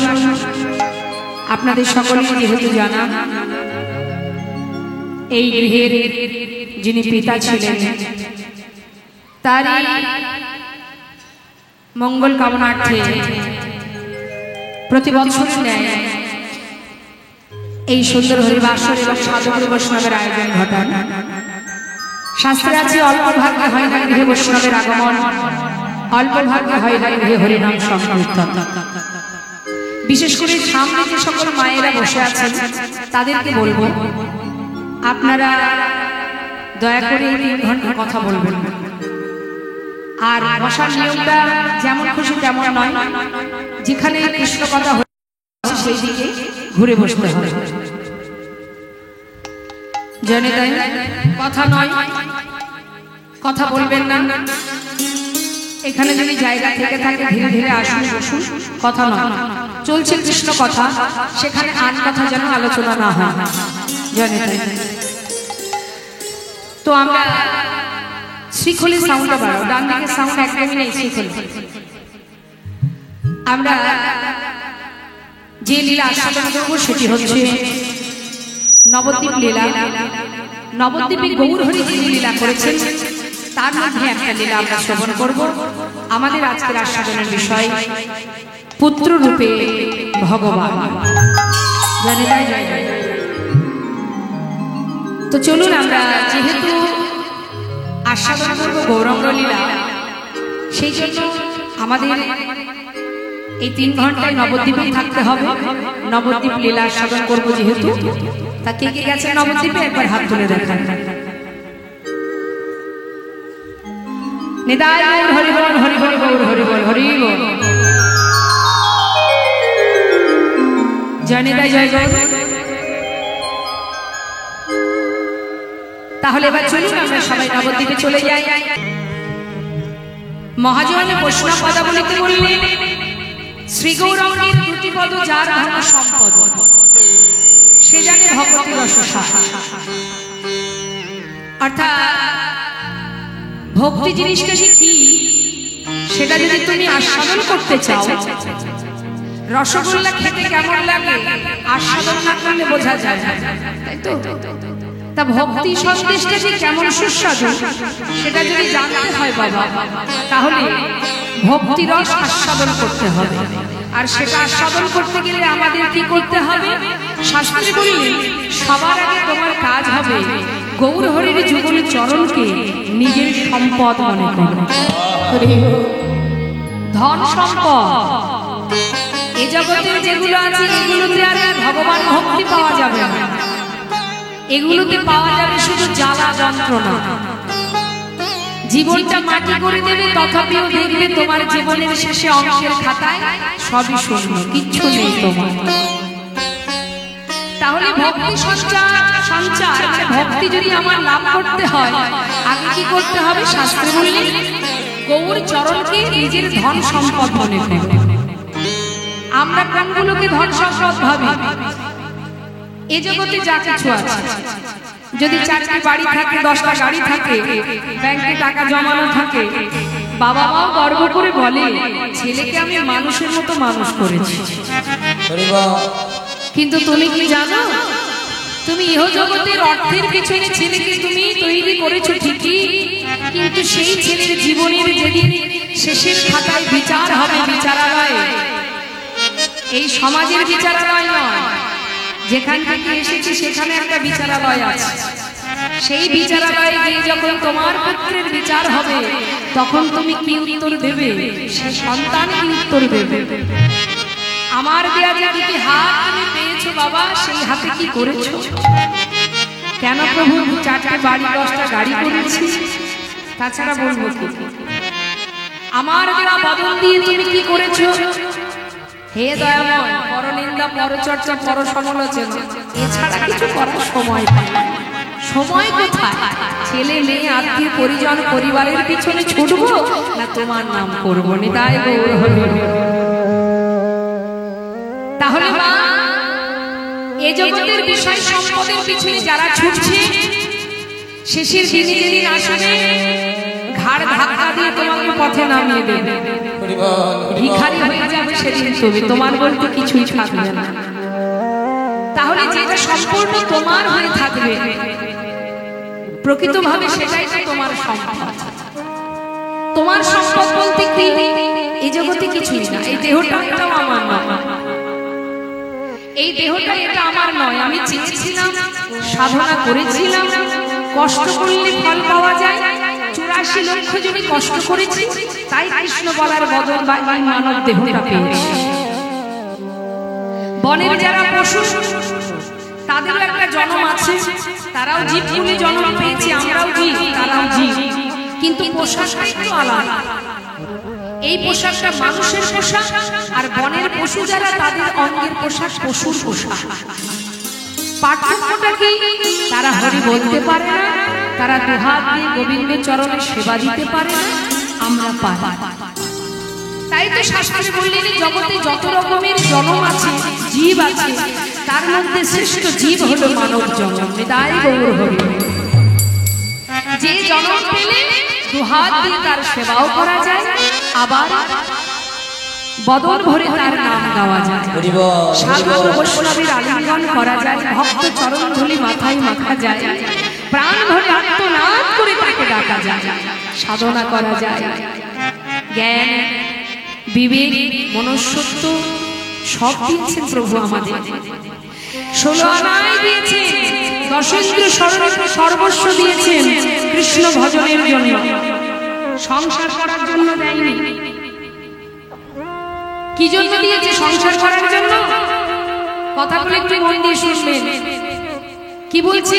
আপনাদের সকলেই যেহেতু জানা, এই গৃহের যিনি পিতা ছিলেন তারই মঙ্গল কামনার্থে প্রতি বছর ন্যায় এই সুন্দর হরিবাসর এবং সাধু বৈষ্ণবের আয়োজন ঘটান। শাস্ত্রে আছে অল্প ভাগ্যে হয় না গৃহে বৈষ্ণবের আগমন, অল্প ভাগ্যে হয় না গৃহে হরিনাম সংকীর্তন। বিশেষ করে সামনে যে সকল মায়েরা বসে আছেন তাদেরকে বলবো, আপনারা দয়া করে 3 ঘন্টা কথা বলবেন। আর বসার নিয়মটা যেমন খুশি তেমন নয়, যেখানে কৃষ্ণ কথা হচ্ছে সেই দিকে ঘুরে বসতে হবে। জেনে তাই কথা নয়, কথা বলবেন না। এখানে যদি জায়গা থেকে থাকে ধীরে ধীরে আসুন বসুন, কথা নয়। চলছে কৃষ্ণ কথা, সেখানে আন কথা যেন আলোচনা না হয়। জেনে তাই তো আমরা শ্রীখলি সাউন্ডটা বাড়াও, ডান দিকে সাউন্ড একদমই নেই। শ্রীখলি আমরা যে লীলা আস্বাদন করব সেটি হচ্ছে নবদ্বীপ লীলা। নবদ্বীপে গৌরহরি যিনি লীলা করেছেন তার মধ্যে একটা লীলা আমরা শ্রবণ করব। আমাদের আজকের আস্বাদনের বিষয় পুত্র রূপে ভগবান। জানে তাই জয় জয়। তো চলুন আমরা যেহেতু আস্বাদন করব গৌরাঙ্গ লীলা, সেই জন্য আমাদের এই 3 ঘন্টায় নবদ্বীপে থাকতে হবে। নবদ্বীপ লীলা আস্বাদন করবো যেহেতু, তা কে কে গেছে নবদ্বীপে একবার হাত তুলে দেখান। নিতাই গৌর হরি বল, হরি হরি গৌর হরি বল, হরি বল। জয় নিতাই জয় জয়। তাহলে এবার চলুন আমরা সবাই নবদ্বীপে চলে যাই। মহাজন বৈষ্ণব পদাবলিতে বললেন, শ্রী গৌরাঙ্গের 2টি পদ যার ধন সম্পদ, সে জানে ভগবতী রসসার। অর্থাৎ ভক্তি জিনিসটা কি সেটা যদি তুমি আস্বাদন করতে চাও, রসগোল্লা খেতে কেমন লাগে আস্বাদন না করলে বোঝা যায়, তাই তো? তা ভক্তি সন্দেশটা যে কেমন সুস্বাদু সেটা যদি জানতে হয় বাবা, তাহলে ভক্তি রস আস্বাদন করতে হবে। আর সেটা আস্বাদন করতে গেলে আমাদের কি করতে হবে? শাস্ত্রে বললেন সবার আগে তোমার কাজ হবে গৌর হরির যুগল চরণকে নিজের সম্পদ মনে করো। ধন সম্পদ এই জগতে যেগুলো আছে এগুলোতে আর ভগবান ভক্তি পাওয়া যাবে না, এগুলোতে পাওয়া যাবে শুধু জ্বালা যন্ত্রণা। জীবনটা মাটি করে দেবে, তথাপিও দেখবে তোমার জীবনের শেষে অঙ্কের খাতায় সবই শূন্য, কিচ্ছু নেই তোমার। তাহলে ভক্তি সঞ্চার ভক্তি যদি আমার লাভ করতে হয় আগে কি করতে হবে? শাস্ত্রে বললেন গৌর চরণকে নিজের ধন সম্পদ মনে করো। আমরা কোনগুলোকে ধন সম্পদ ভাবি? এই জগতে যা কিছু আছে, যদি 4টি বাড়ি থাকে, 10টা গাড়ি থাকে, ব্যাংকে টাকা জমানো থাকে, বাবা মাও গর্ব করে বলে ছেলেকে আমি মানুষের মতো মানুষ করেছি। কিন্তু তুমি কি জানো, তুমি ইহ জগতের অর্থের পিছনে ছেলেকে তুমি তৈরি করেছো ঠিকই, কিন্তু সেই ছেলের জীবনের যেদিন শেষের খাতায় বিচার হবে, বিচারালয়ে, এই সমাজের বিচারালয় নয়, যেখান থেকে এসেছি সেখানে একটা বিচারালয় আছে। সেই বিচারালয়ে গিয়ে যখন তোমার পুত্রের বিচার হবে তখন তুমি কি উত্তর দেবে? সে সন্তান কি উত্তর দেবে? আমার দেয়া যে 2টি হাত তুমি পেয়েছো বাবা, সেই হাতে কি করেছো? কেন প্রভু 4টে বাড়ি 10টা গাড়ি করেছি, তাছাড়া বলবো কি? আমার দেওয়া বদল দিয়ে তুমি কি করেছো? হে দয়াময়, পরনিন্দা, পরচর্চা, পর সমালোচনা এছাড়া কিছু করার সময় পাই না। সময় কোথায়? ছেলে মেয়ে আত্মীয় পরিজন পরিবারের পিছনে ছুটবো না তোমার নাম করবো? নিতাই গৌর হরি। তাহলে মা, এ জগতের বিষয় সম্পদের পিছনে যারা ছুটছে শেষের দিনে যেদিন আসবে ঘাড় ধাক্কা দিয়ে তোমাকে পথে নামিয়ে দেবে। ভিখারি হয়ে যাবে সেদিন তুমি, তোমার বলতে কিছুই থাকবে না। তাহলে যেটা সম্পূর্ণ তোমার হয়ে থাকবে প্রকৃতভাবে সেটাই তো তোমার সম্পদ। তোমার সম্পদ বলতে কি এই জগতে কিছুই না। এই দেহটা এটাও আমার নয়, এই দেহটা এটা আমার নয়। আমি চেয়েছিলাম, সাধনা করেছিলাম, কষ্ট করলে ফল পাওয়া যায়। 84 লক্ষ জনই কষ্ট করেছি, তাই কৃষ্ণ বলার বদল বা এই মানব দেহটা পেয়েছি। বনের যারা পশু তাদেরও একটা জন্ম আছে, তারাও জীব বলে জন্ম পেয়েছে, আমরাও জীব, তারাও জীব, কিন্তু পোশাকটা একটু আলাদা। এই পোশাকটা মানুষের পোশাক, আর বনের পশু যারা তাদের অঙ্গের পোশাক পশুর পোশাক। পার্থক্যটা কি? তারা হরি বলতে পারে না, তারা দুহাত দিয়ে গোবিন্দের চরণে সেবা দিতে পারে না, আমরা পারি। তাই তো শাস্ত্রে বললেন জগতে যত রকমের জন্ম আছে, জীব আছে, তার মধ্যে শ্রেষ্ঠ জীব হলো মানব জন্ম। হৃদয় গৌর হরি। যে জন্ম পেলে দুহাত দিয়ে তার সেবাও করা যায়, আবার বদন ভরে তার নাম গাওয়া যায়, সাধু বৈষ্ণবের আলিঙ্গন করা যায়, ভক্ত চরণ ধুলি মাথায় মাখা যায়, প্রাণ ভরে আত্মনাদ করে তাকে ডাকা যায়, সাধনা করা যায়। জ্ঞান, বিবেক, মনুষ্যত্ব সব দিয়েছেন প্রভু আমাদের। 16 আনায় দিয়েছেন, দশেন্দ্র সর্বস্ব দিয়েছেন কৃষ্ণ ভজনের জন্য, সংসার করার জন্য দেয়নি। কি জন্য দিয়েছে? সংসার করার জন্য। কথাগুলো একটু মন দিয়ে শুনবেন। কি বলছে?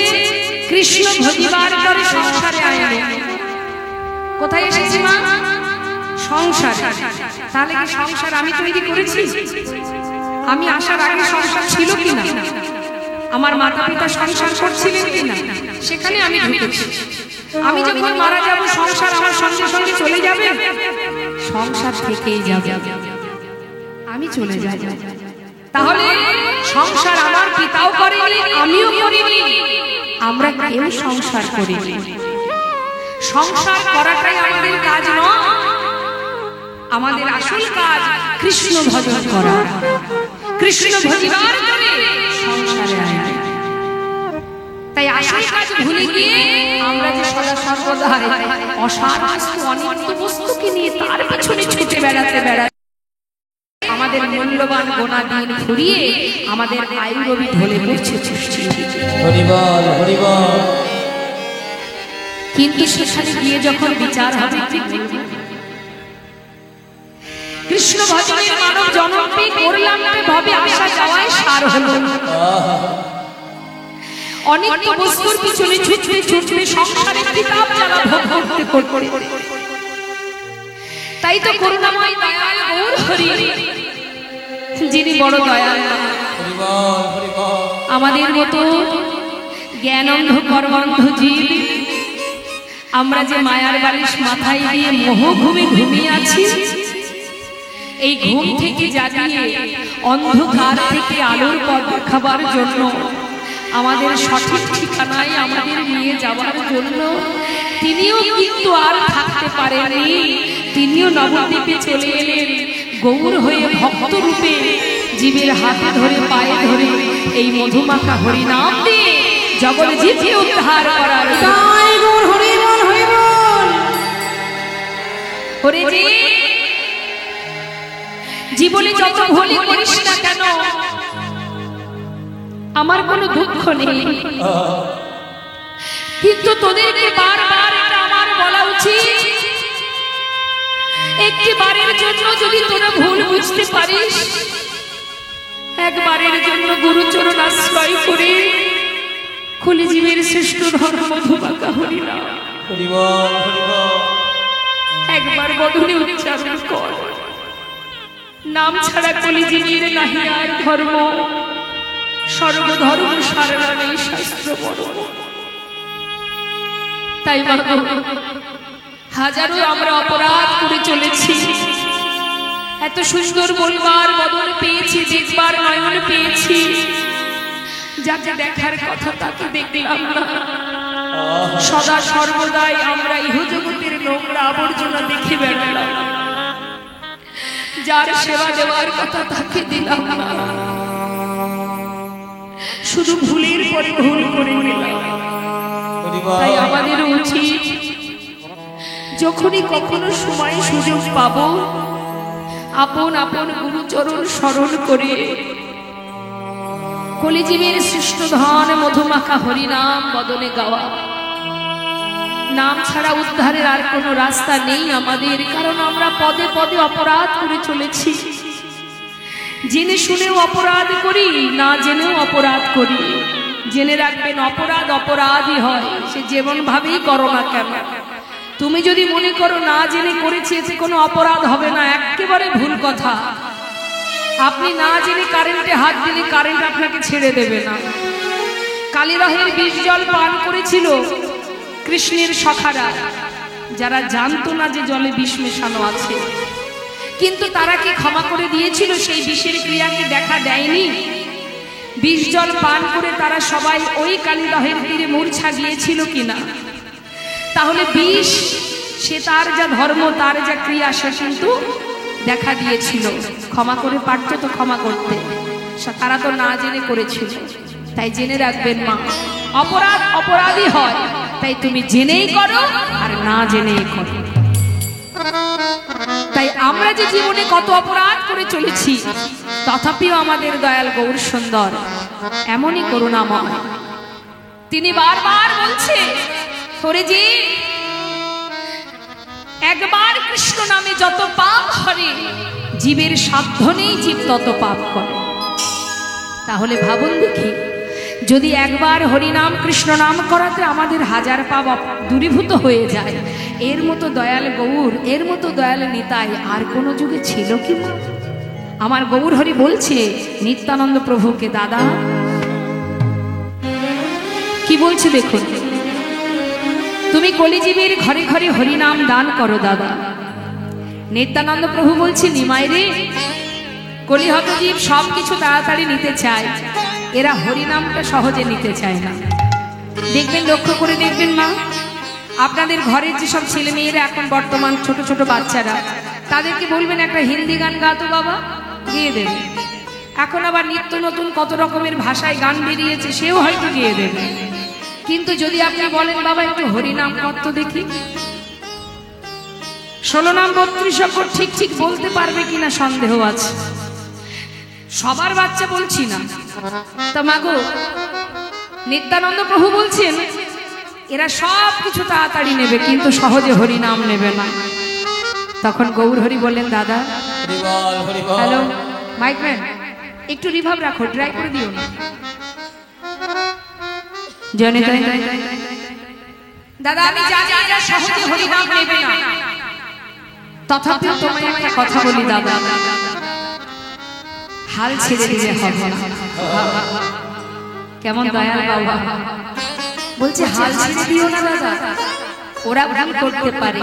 কৃষ্ণ ভজিবার করে সংসারে আইলে। কোথায় এসেছি মা? সংসার। তাহলে কি সংসার আমি তৈরি করেছি? আমি আসার আগে সংসার ছিল কিনা? আমার মাতা পিতা সংসার করছিলেন কিনা? সেখানে আমি ঢুকেছি। আমি যখন মারা যাব সংসার আমার সঙ্গে সঙ্গে চলে যাবে? সংসার থেকেই যাবে, আমি চলে যাব। তাহলে সংসার আমার পিতাও করেনি, আমিও করিনি, আমরা কেউ সংসার করিনি। সংসার করাটাই আমাদের কাজ নয়, আমাদের আসল কাজ কৃষ্ণ ভজন করা। কৃষ্ণ ভজিবার করে সংসারে আনা। তাই আসল কাজ ভুলে গিয়ে আমরা যে সদা সর্বদা অসার বস্তু, অনিত্য বস্তুকে নিয়ে তার পিছনে ছুটে বেড়াতে আমাদের মূল্যবান গোনা দিন ফুরিয়ে আমাদের আয়ুরবি ঢলে পড়ছে। হরিবল হরিবল। কিন্তু সেখানে গিয়ে যখন বিচার হবে, কৃষ্ণ ভজনের মানব জন্ম পেয়ে করলাম ভাবে আসা যাওয়ায় সার হলো। অনিত্য বস্তুর পিছনে ছুটতে ছুটতে সংসারের কিতাব জ্বালা ভোগ করতে করতে, তাই তো করুণাময় দয়াল গৌর হরি, যিনি বড় দয়াল, আমাদের মতো জ্ঞান অন্ধ কর্মান্ধ জীব, আমরা যে মায়ার বালিশ মাথায় দিয়ে মোহ ঘুমে ঘুমিয়ে আছি, এই ঘুম থেকে জাগিয়ে অন্ধকার থেকে আলোর পথ দেখাবার জন্য, আমাদের সঠিক ঠিকানায় আমাদের নিয়ে যাওয়ার জন্য তিনিও কিন্তু আর থাকতে পারেননি। তিনিও নবদ্বীপে চলে এলেন গৌর হয়ে, ভক্ত রূপে জীবের হাতে ধরে পায়ে ধরে এই মধুমাখা হরিনাম দিয়ে জগৎ জীবকে উদ্ধার করার। জয় গৌর হরিবল হরিবল। ওরে যে জীবনে যত ভুলই করিস না কেন, আমার কোনো দুঃখ নেই, কিন্তু তোদেরকে বারবার এটা আমার বলা উচিত, একটি বারের জন্য যদি তোরা ভুল বুঝতে পারিস, একবারের জন্য গুরুচরণ আশ্রয় করে কলিজীবের শ্রেষ্ঠ ধর্ম মধুমাখা হরিনাম একবার বদনে উচ্চারণ কর। নাম ছাড়া কলিজীবের নাহি আর ধর্ম, সর্বধর্ম সারণে শাস্ত্র বড়। তাই হাজারো আমরা অপরাধ করে চলেছি, এত সুন্দর বলবার বদন পেয়েছি, দেখবার নয়ন পেয়েছি, যাকে দেখার কথা তাকে দেখলাম না। সদা সর্বদাই আমরা ইহজগতের নোংরা আবর্জনা দেখে বেড়ালাম। যার সেবা দেওয়ার কথা তাকে দিলাম না, শুধু ভুলের পরে ভুল করে গেলাম। তাই আমাদের উচিত যখনই কখনো সময় সুযোগ পাবো আপন আপন গুরুচরণ স্মরণ করে কলিজীবের সৃষ্ট ধন মধুমাখা হরিনাম বদনে গাওয়া। নাম ছাড়া উদ্ধারের আর কোনো রাস্তা নেই আমাদের, কারণ আমরা পদে পদে অপরাধ করে চলেছি। জেনে শুনেও অপরাধ করি, না জেনেও অপরাধ করি। জেনে রাখবেন অপরাধ অপরাধই হয়, সে যেমন ভাবেই করো না কেন। তুমি যদি মনে করো না জেনে করেছি এতে কোনো অপরাধ হবে না, একেবারে ভুল কথা। আপনি না জেনে কারেন্টে হাত দিলে কারেন্ট আপনাকে ছেড়ে দেবে না। কালিরাহের বিষ জল পান করেছিল কৃষ্ণের সখারা, যারা জানতো না যে জলে বিষ মেশানো আছে, কিন্তু তারা কি ক্ষমা করে দিয়েছিল? সেই বিষের ক্রিয়াকে দেখা দেয়নি। বিষ জল পান করে তারা সবাই ওই কালিদাহের তীরে মূর্ছা গিয়েছিল কিনা? তাহলে বিষ সে তার যা ধর্ম, তার যা ক্রিয়া, সে কিন্তু দেখা দিয়েছিল। ক্ষমা করে পারত তো ক্ষমা করতে, তারা তো না জেনে করেছিল। তাই জেনে রাখবেন মা, অপরাধ অপরাধই হয়, তাই তুমি জেনেই করো আর না জেনেই করো। তাই আমরা যে জীবনে কত অপরাধ করে চলেছি, তথাপিও আমাদের দয়াল গৌর সুন্দর এমনই করুণাময়। তিনি বারবার বলছে, তোরে যে একবার কৃষ্ণ নামে যত পাপ করে, জীবের সাধ্য নেই জীব তত পাপ করে। তাহলে ভাবুন দেখি, যদি একবার হরিনাম কৃষ্ণ নাম করাতে আমাদের হাজার পাপ দূরীভূত হয়ে যায়, এর মতো দয়াল গৌর, এর মতো দয়াল নিতাই আর কোনো যুগে ছিল কি? আমার গৌর হরি বলছে নিত্যানন্দ প্রভুকে, দাদা কি বলছে দেখুন, তুমি কলিজীবের ঘরে ঘরে হরিনাম দান করো দাদা। নিত্যানন্দ প্রভু বলছে, নিমাই রে, কলিহত জীব সব কিছু তাড়াতাড়ি নিতে চায়, এরা হরিনামটা সহজে নিতে চায় না। দেখবেন, লক্ষ্য করে দেখবেন মা, আপনাদের ঘরের যেসব ছেলে মেয়েরা এখন বর্তমান ছোট ছোট বাচ্চারা, তাদেরকে বলবেন একটা হিন্দি গান গাতো বাবা, গেয়ে দেবে। এখন আবার নিত্য নতুন কত রকমের ভাষায় গান বেরিয়েছে, সেও হয়তো গেয়ে দেবে। কিন্তু যদি আপনি বলেন বাবা একটু হরিনাম করতো দেখি, 16 নাম 32 অক্ষর ঠিক ঠিক বলতে পারবে কিনা সন্দেহ আছে। সবার বাচ্চা বলছি না তো মাগো, নিত্যানন্দ প্রভু বলছেন এরা সব কিছু তাড়াতাড়ি নেবে, কিন্তু সহজে হরিনাম নেবে না। তখন গৌর হরি বললেন, দাদা, হ্যালো মাইকম্যান, একটু রিভাব রাখো, ট্রাই করে দিও না। জানি দাদা, আমি জানি এরা সহজে হরিনাম নেবে না, তথাপিও তোমায় একটা কথা বলি দাদা, হাল ছেড়ে দিলে হবে না। কেমন দয়াল বাবা বলছে, হাল ছেড়ে দিও না দাদা, ওরা ভুল করতে পারে,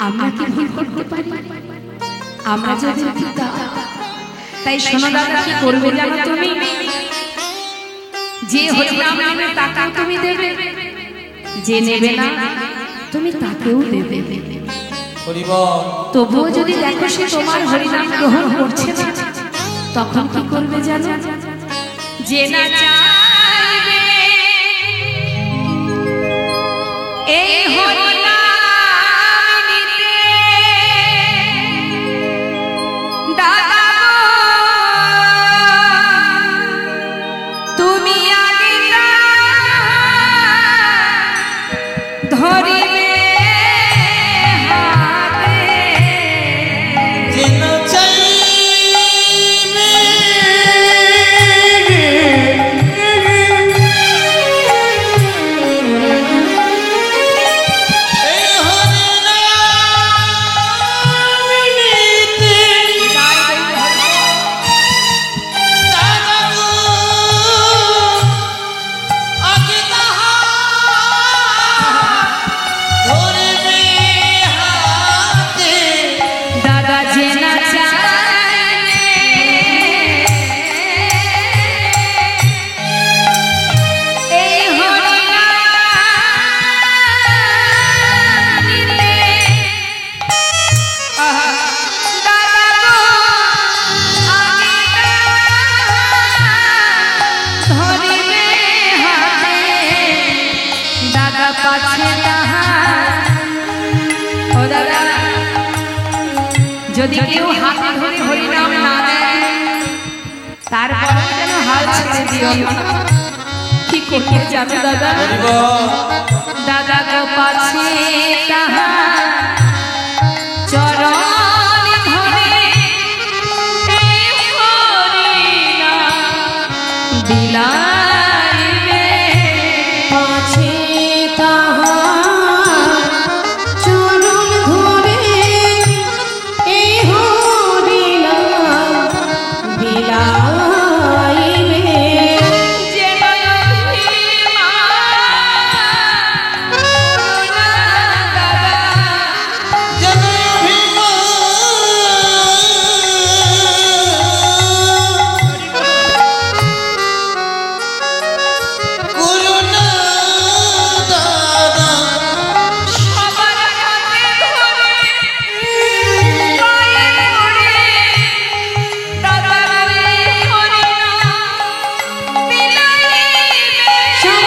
আমরা কি ভুল করতে পারি? আমরা যদি পিতা, তাই শোনো দাদা, কি করবে জানো তুমি? যে হরিনাম নেবে তাকেও তুমি দেবে, যে নেবে না তুমি তাকেও দেবে। তবুও যদি দেখো সে তোমার হরিনাম গ্রহণ করছে না, তখন কি করবে জানো? যে না চাইবে এই হরিনাম নিতে, দাদা তুমি আগে ধরিবে পাছে তাহার। ও দাদা, যদি কেউ হাতে ধরে হরিনাম না দেয় তারপরে যেন হাল ছেড়ে দিও না। কি করতে যাবে দাদা? দাদা গো পাছে তাহার চরণ ধরে এই হরিনাম বিলাইবে। পাছে তাহার চরণ ধরে এই হরিনাম বিলাইবে। যেন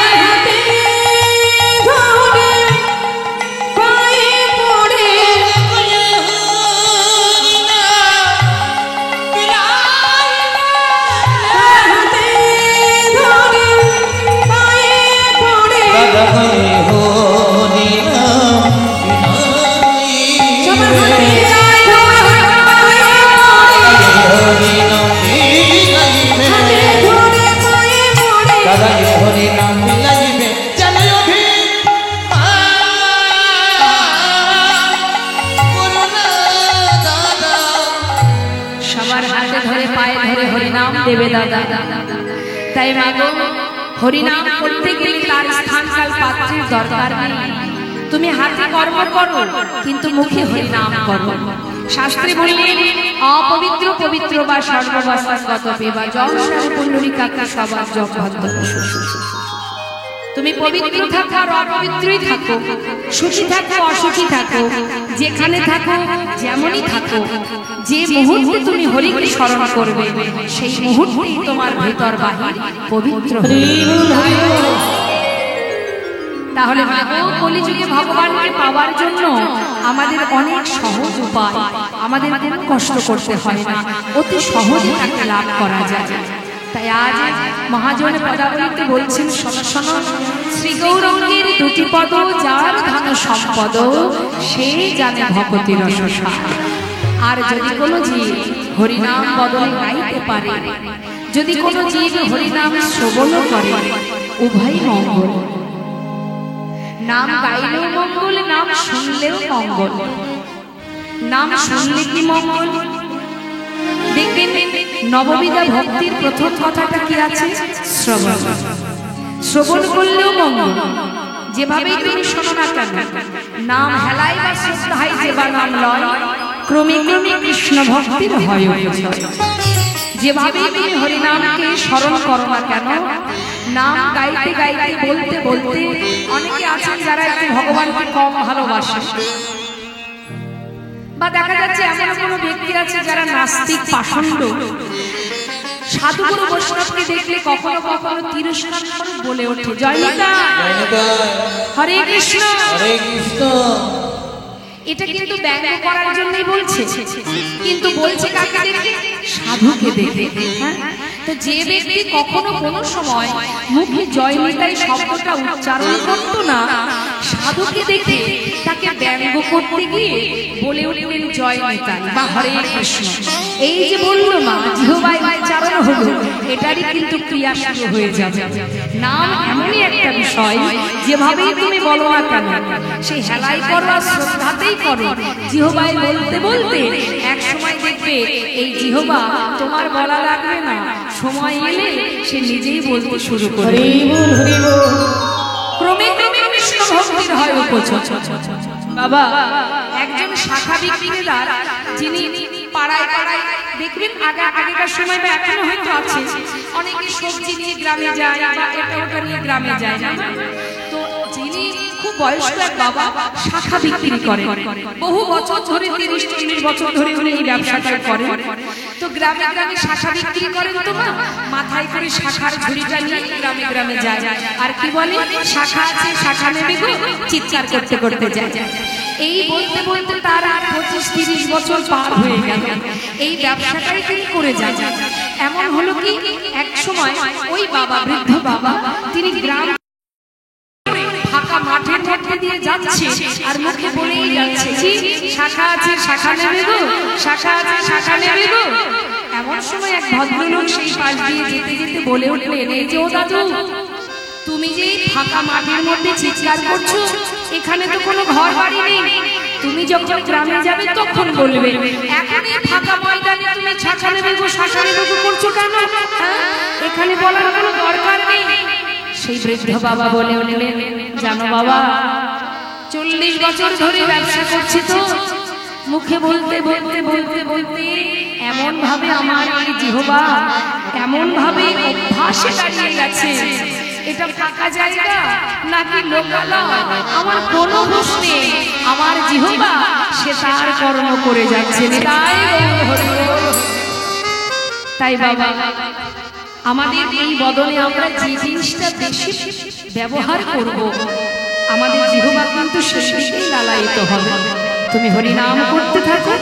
দেবে দাদা। তাই মাগো, হরিনাম করতে গেলে তার স্থানকাল পাত্রের দরকার নেই। তুমি হাতে কর্ম করো কিন্তু মুখে হরিনাম করো। শাস্ত্রে বললেন অপবিত্র পবিত্র বা সর্ববাসাগত পেবা জলসার পুণ্ডরিকাক্ষা সবার জগবদ্ধ। তুমি পবিত্র থাকো আর অপবিত্রই থাকো, সুখী থাকো অসুখী থাকো, যেখানে থাকো যেমনই থাকো, যে মুহূর্তে তুমি হরিকে স্মরণ করবে সেই মুহূর্তেই তোমার ভেতর বাহির পবিত্র হবে। তাহলে মাগো, কলিযুগে ভগবানকে পাওয়ার জন্য আমাদের অনেক সহজ উপায়, আমাদের কোনো কষ্ট করতে হয় না, অতি সহজে তাকে লাভ করা যায়। তাই আজ মহাজন পদাবলিতে বলছেন, শোনো শ্রী গৌরাঙ্গের দুটি পদ যার ধন সম্পদ সে জানে ভগতির রসসার। আর যদি কোনো জীব হরিনাম বদলে গাইতে পারে, যদি কোনো জীব হরিনাম শ্রবণ করে, উভয় মঙ্গল। নাম গাইলেও মঙ্গল, নাম শুনলেও মঙ্গল। নাম শুনলে কি মঙ্গল? দেখবেন নববিধা ভক্তির প্রথম কথাটা কি আছে? শ্রবণ। শ্রবণ করলেও মঙ্গল। যেভাবে তুমি শোনো না কেন, নাম হেলাই বা শ্রদ্ধায় যেবা নাম লয়, ক্রমে ক্রমে কৃষ্ণ ভক্তির হয় উপচয়। যেভাবে তুমি হরিনামকে স্মরণ করো না কেন, নাম গাইতে গাইতে বলতে বলতে, অনেকে আছেন যারা একটু ভগবানকে কম ভালোবাসে, বা দেখা যাচ্ছে এমন কোনো ব্যক্তি আছে যারা নাস্তিক পাষণ্ড, সাধুগুরু বৈষ্ণবকে দেখলে কখনো কখনো তিরস্কার করে বলে ওঠে, জয় নিতাই, হরে কৃষ্ণ, হরে কৃষ্ণ। এটা কিন্তু ব্যঙ্গ করার জন্যই বলছে, কিন্তু বলছে কাকে দেখে? সাধুকে দেখে। তো যে ব্যক্তি কখনো কোনো সময় মুখে জয় নিতাই শব্দটা উচ্চারণ করতো না, সাধুকে দেখে তাকে ব্যঙ্গ করতে গিয়ে বলে উঠলেন জয় নিতাই বা হরে কৃষ্ণ। এই যে বললো না, জিহ্বায় উচ্চারণ হলো, এটারই কিন্তু ক্রিয়া শুরু হয়ে যাবে। নাম এমনই একটা বিষয়, যেভাবেই তুমি বলো না কেন, সেই হেলাই করো আর শ্রদ্ধাতেই করো, জিহ্বায় বলতে বলতে এক সময় দেখবে এই জিহ্বা তোমার বলা লাগবে না, সময় এলে সে নিজেই বলতে শুরু করে। ক্রমে ক্রমে কৃষ্ণ ভক্তির হয় উপচয়। বাবা, একজন শাখা বিক্রেতার, যিনি পাড়ায় পাড়ায় দেখবেন আগেকার সময় বা এখনো হয়তো আছে, অনেকে সবজি নিয়ে গ্রামে যায় বা এটা ওটা নিয়ে গ্রামে যায় না, তো যিনি খুব বয়স্ক এক বাবা শাখা বিক্রি করে, বহু বছর ধরে 30-40 বছর ধরে উনি এই ব্যবসাটা করেন। তো গ্রামে গ্রামে শাখা বিক্রি করেন তো মা, মাথায় করে শাখার ঝুড়িটা নিয়ে গ্রামে গ্রামে যায় আর কি বলে, শাখা আছে শাখা নেবে গো, চিৎকার করতে করতে যায়। এই বলতে বলতে তার আর 25-30 বছর পার হয়ে গেল, এই ব্যবসাটাই তিনি করে যান। এমন হলো কি এক সময় ওই বাবা, বৃদ্ধ বাবা, তিনি গ্রাম ফাঁকা মাঠের মধ্যে দিয়ে যাচ্ছে আর মুখে বলেই যাচ্ছে, শাখা আছে শাখা নেবে গো, শাখা আছে শাখা নেবে গো। এমন সময় এক ভদ্রলোক সেই পাশ দিয়ে যেতে যেতে বলে উঠলেন, এই যে ও দাদু, তুমি যে ফাঁকা মাঠের মধ্যে চিৎকার করছো, এখানে তো কোনো ঘর বাড়ি নেই, তুমি যখন গ্রামে যাবে তখন বলবে, এখন এই ফাঁকা ময়দানে তুমি শাখা নেবে গো শাখা নেবে গো করছো কেন? এখানে বলার কোনো দরকার নেই। সেই বৃদ্ধ বাবা বলে উঠলেন, জানো বাবা, 40 বছর ধরে ব্যবসা করছি তো, মুখে বলতে বলতে বলতে বলতে এমন ভাবে আমার এই জিহ্বা এমন ভাবে অভ্যাসে দাঁড়িয়ে গেছে, এটা ফাঁকা জায়গা নাকি লোকালয় আমার কোনো হুঁশ নেই, আমার জিহ্বা সে তার কর্ম করে যাচ্ছে। তাই বাবা, আমাদের এই বদলে আমরা যে জিনিসটা বেশি ব্যবহার করব, আমাদের জিহ্বা কিন্তু সেদিকেই লালায়িত হবে। তুমি হরি নাম করতে থাকো,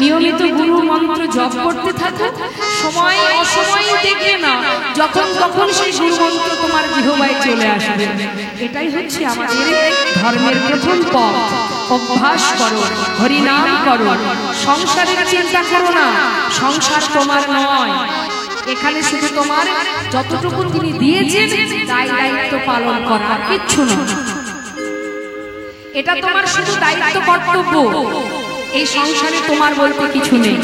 নিয়মিত গুরু মন্ত্র জপ করতে থাকো, সময় অসময় দেখবে না যখন তখন সেই গুরু মন্ত্র তোমার জিহ্বায় চলে আসবে। এটাই হচ্ছে আমাদের ধর্মের প্রথম পথ। অভ্যাস করো, হরি নাম করো, সংসারের চিন্তা করো না, সংসার তোমার নয়, এখানে শুধু তোমার যতটুকু তিনি দিয়েছেন তাই দায়িত্ব পালন করা, কিচ্ছু না। এটা তোমার শুধু দায়িত্ব কর্তব্য, এই সংসারে তোমার বলতে কিছু নেই,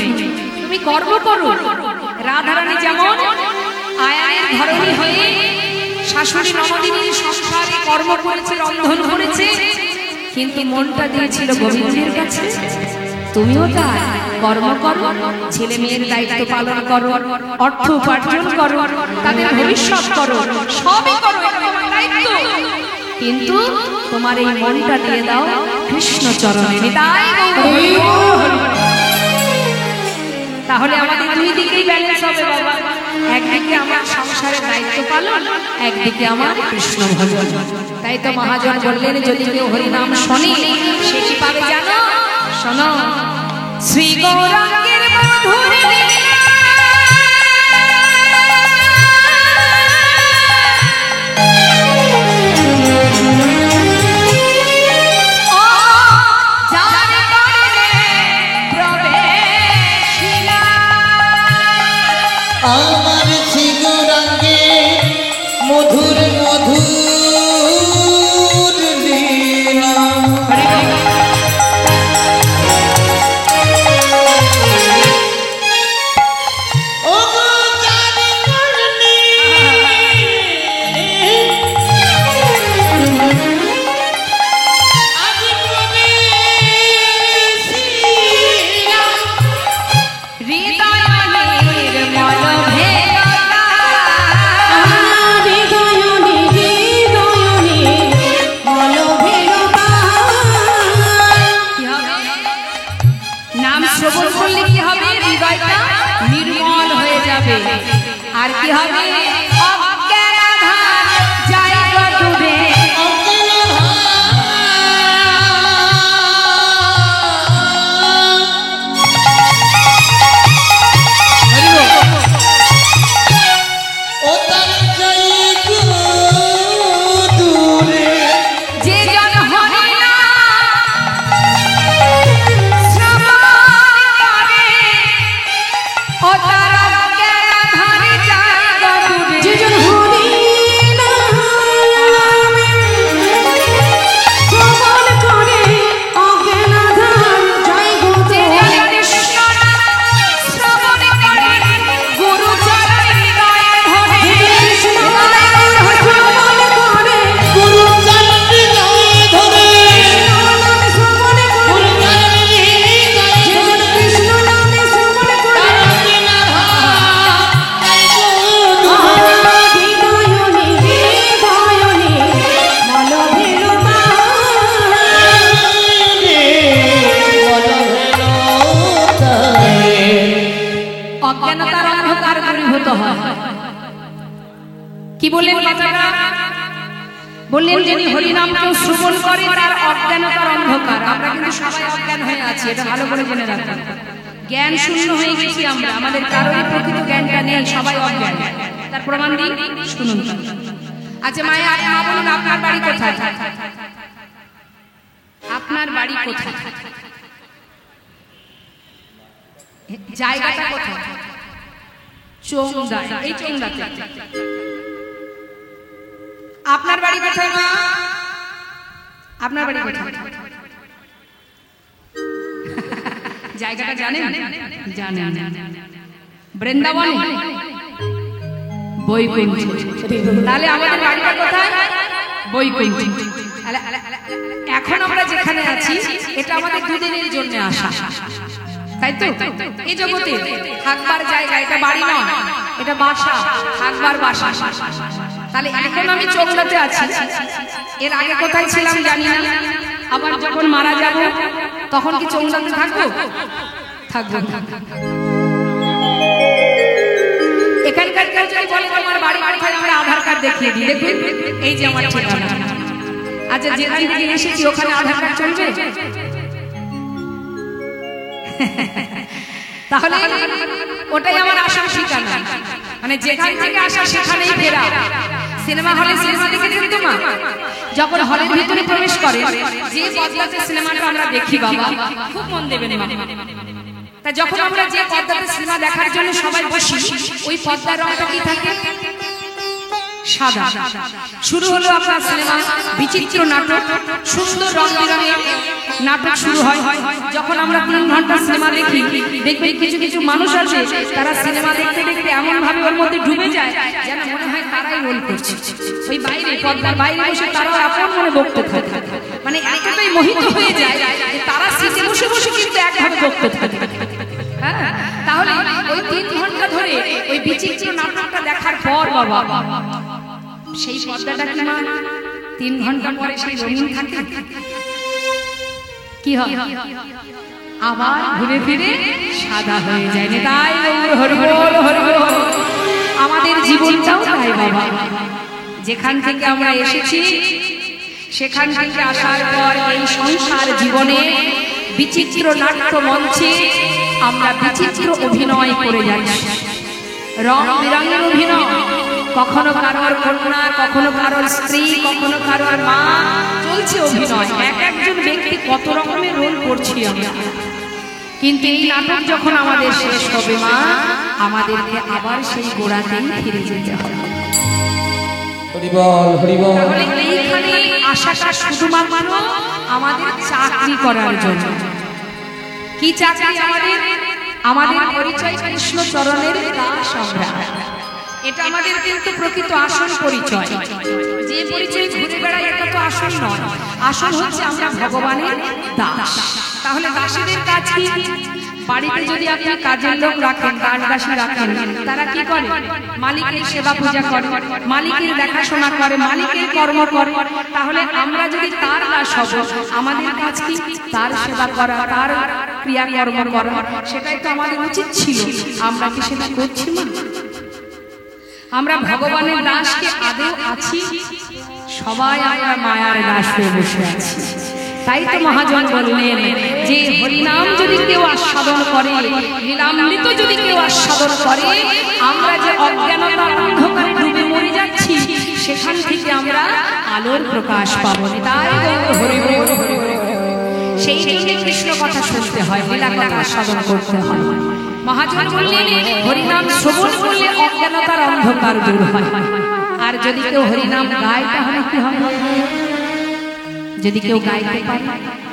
তুমি কর্ম করো। রাধারানী যেমন আয়ানের ধরনী হয়ে শাশুড়ি নবদিনীর সংসারে কর্ম করেছে, রন্ধন করেছে, কিন্তু মনটা দিয়েছিল গোবিন্দের কাছে। তুমিও তাই কর্ম করো, ছেলে মেয়ের দায়িত্ব পালন করো, অর্থ উপার্জন করো, তাদের ভবিষ্যৎ করো, সবই করো, এটা তোমার দায়িত্ব। কিন্তু তোমার এই মনটা দিয়ে দাও কৃষ্ণ চরণে, তাহলে আমাদের দুই দিকেই ব্যালেন্স হবে বাবা। একদিকে আমার সংসারের দায়িত্ব পালন, একদিকে আমার কৃষ্ণ ভজন। তাই তো মহাজন বললেন, যদি কেউ হরিনাম শোনে সে কি পাবে জানো? শোনো, শ্রী গৌরাঙ্গের মধুর আমার শ্রী গৌরাঙ্গে মধুর মধুর লীলা। আর কি হবে? ও তারা বললেন যিনি হরিনাম কেউ শ্রবণ করে তার অজ্ঞানতার অন্ধকার। আমরা কিন্তু সবাই অজ্ঞান হয়ে আছি, এটা ভালো করে জেনে রাখবেন। জ্ঞান শূন্য হয়ে গেছি আমরা, আমাদের কারোর প্রকৃত জ্ঞানটা নেই, সবাই অজ্ঞান। তার প্রমাণ দিন, শুনুন। আচ্ছা মায়া, মা বলুন আপনার বাড়ি কোথায়? আপনার বাড়ি কোথায়? জায়গাটা কোথায়? চৌমদা। এই চৌমদাতে। আপনার বাড়ি কোথায় মা? আপনার বাড়ি কোথায়? জায়গাটা জানেন? জানেন। বৃন্দাবনে, বৈকুণ্ঠ। তাহলে আমাদের বাড়িটা কোথায়? বৈকুণ্ঠ। এখন আমরা যেখানে আছি এটা আমাদের দুদিনের জন্য আসা, তাই তো? এই জগতে থাকবার জায়গা, এটা বাড়ি নয়, এটা বাসা, থাকবার বাসা। তাহলে এখন আমি চৌমদাতে আছি, এর আগে কোথায় ছিলাম জানি না। আবার যখন মারা যাব তখন কি চৌমদাতে থাকবো? থাকবো। এখানকার কেউ যদি বলে তোমার বাড়ি কোথায়, আমরা আধার কার্ড দেখিয়ে দিই, দেখুন এই যে আমার ঠিকানা। আচ্ছা যেখান থেকে এসেছি ওখানে আধার কার্ড চলবে? তাহলে ওটাই আমার আসার ঠিকানা, মানে যেখান থেকে আসা সেখানেই ফেরা। সিনেমা হলে সিনেমা দেখেছেন তো মা? যখন হলের ভিতরে প্রবেশ করে যে পর্দাতে সিনেমাটা আমরা দেখি, বাবা খুব মন দেবেন মা, তা যখন আমরা যে পর্দাতে সিনেমা দেখার জন্য সবাই বসি, ওই পর্দার রংটা কি থাকে? সাদা। শুরু হলো আপনার সিনেমা, বিচিত্র নাটক, সুন্দর রং বেরঙের নাটক শুরু হয়। যখন আমরা 3 ঘন্টা সিনেমা দেখি, দেখবেন কিছু কিছু মানুষ আছে তারা সিনেমা দেখতে দেখতে এমন ভাবে ওর মধ্যে ডুবে যায় যেন মনে হয় তারাই রোল করছে। ওই বাইরে, পর্দার বাইরে বসে তারাও আপন মনে বকতে থাকে, মানে এতটাই মোহিত হয়ে যায় যে তারা সিটে বসে বসে কিন্তু একভাবে বকতে থাকে। হ্যাঁ, তাহলে ওই 3 ঘন্টা ধরে ওই বিচিত্র নাটকটা দেখার পর বাবা সেই পর্দাটা কি মা 3 ঘন্টা পরে সেই রঙিন থাকে? কি হয়? আবার ঘুরে ফিরে সাদা হয়ে যায়। তাই হরি বল, হরি বল। আমাদের জীবনটাও তাই বাবা, যেখান থেকে আমরা এসেছি সেখান থেকে আসার পর এই সংসার জীবনে বিচিত্র নাট্য মঞ্চে আমরা বিচিত্র অভিনয় করে যাচ্ছি, রং বেরঙের অভিনয়। কখনো কারোর কন্যা, কখনো কারোর স্ত্রী, কখনো কারোর মা, চলছে অভিনয়। এক একজন ব্যক্তি কত রকমের রোল করছি আমরা। কিন্তু এই নাটক যখন আমাদের শেষ হবে মা, আমাদেরকে আবার সেই গোড়াতেই ফিরে যেতে হবে। তাহলে এইখানে আশাটা শুধুমাত্র আমাদের চাকরি করার জন্য। কি চাকরি আমাদের? আমাদের পরিচয় কৃষ্ণ চরণের দাস আমরা। এটা আমাদের কিন্তু প্রকৃত আসল পরিচয়। যে পরিচয় ঘুরে বেড়াই এটা তো আসল নয়, আসল হচ্ছে আমরা ভগবানের দাস। তাহলে দাসীদের কাজ কি? বাড়িতে যদি আপনি কাজের লোক রাখেন, দাসী রাখেন, তারা কি করে? মালিকের সেবা পূজা করে, মালিকের দেখাশোনা করে, মালিকের কর্ম করে। তাহলে আমরা যদি তার দাস হব, আমাদের কাজ কি? তার সেবা করা, তার ক্রিয়াকর্ম করা। সেটাই তো আমাদের উচিত ছিল। আমরা কি সেটা করছি না? আমরা ভগবানের দাসকে আদৌ আছি? সবাই আমরা মায়ার দাস হয়ে বসে আছি। তাই তো মহাজন বললেন যে হরিনাম যদি কেউ আস্বাদন করে, লীলামৃত যদি কেউ আস্বাদন করে, আমরা যে অজ্ঞানতার অন্ধকারে ডুবে মরে যাচ্ছি সেখান থেকে আমরা আলোর প্রকাশ পাবো। তাই হরি বল, সেই জন্য কৃষ্ণ কথা শুনতে হয়, লীলা কথা আস্বাদন করতে হয়। মহাজন বললেন হরিনাম শ্রবণ করলে অজ্ঞানতার অন্ধকার দূর হয়। আর যদি কেউ হরিনাম গায় তাহলে কি হয়? যদি কেউ গাইতে পারে,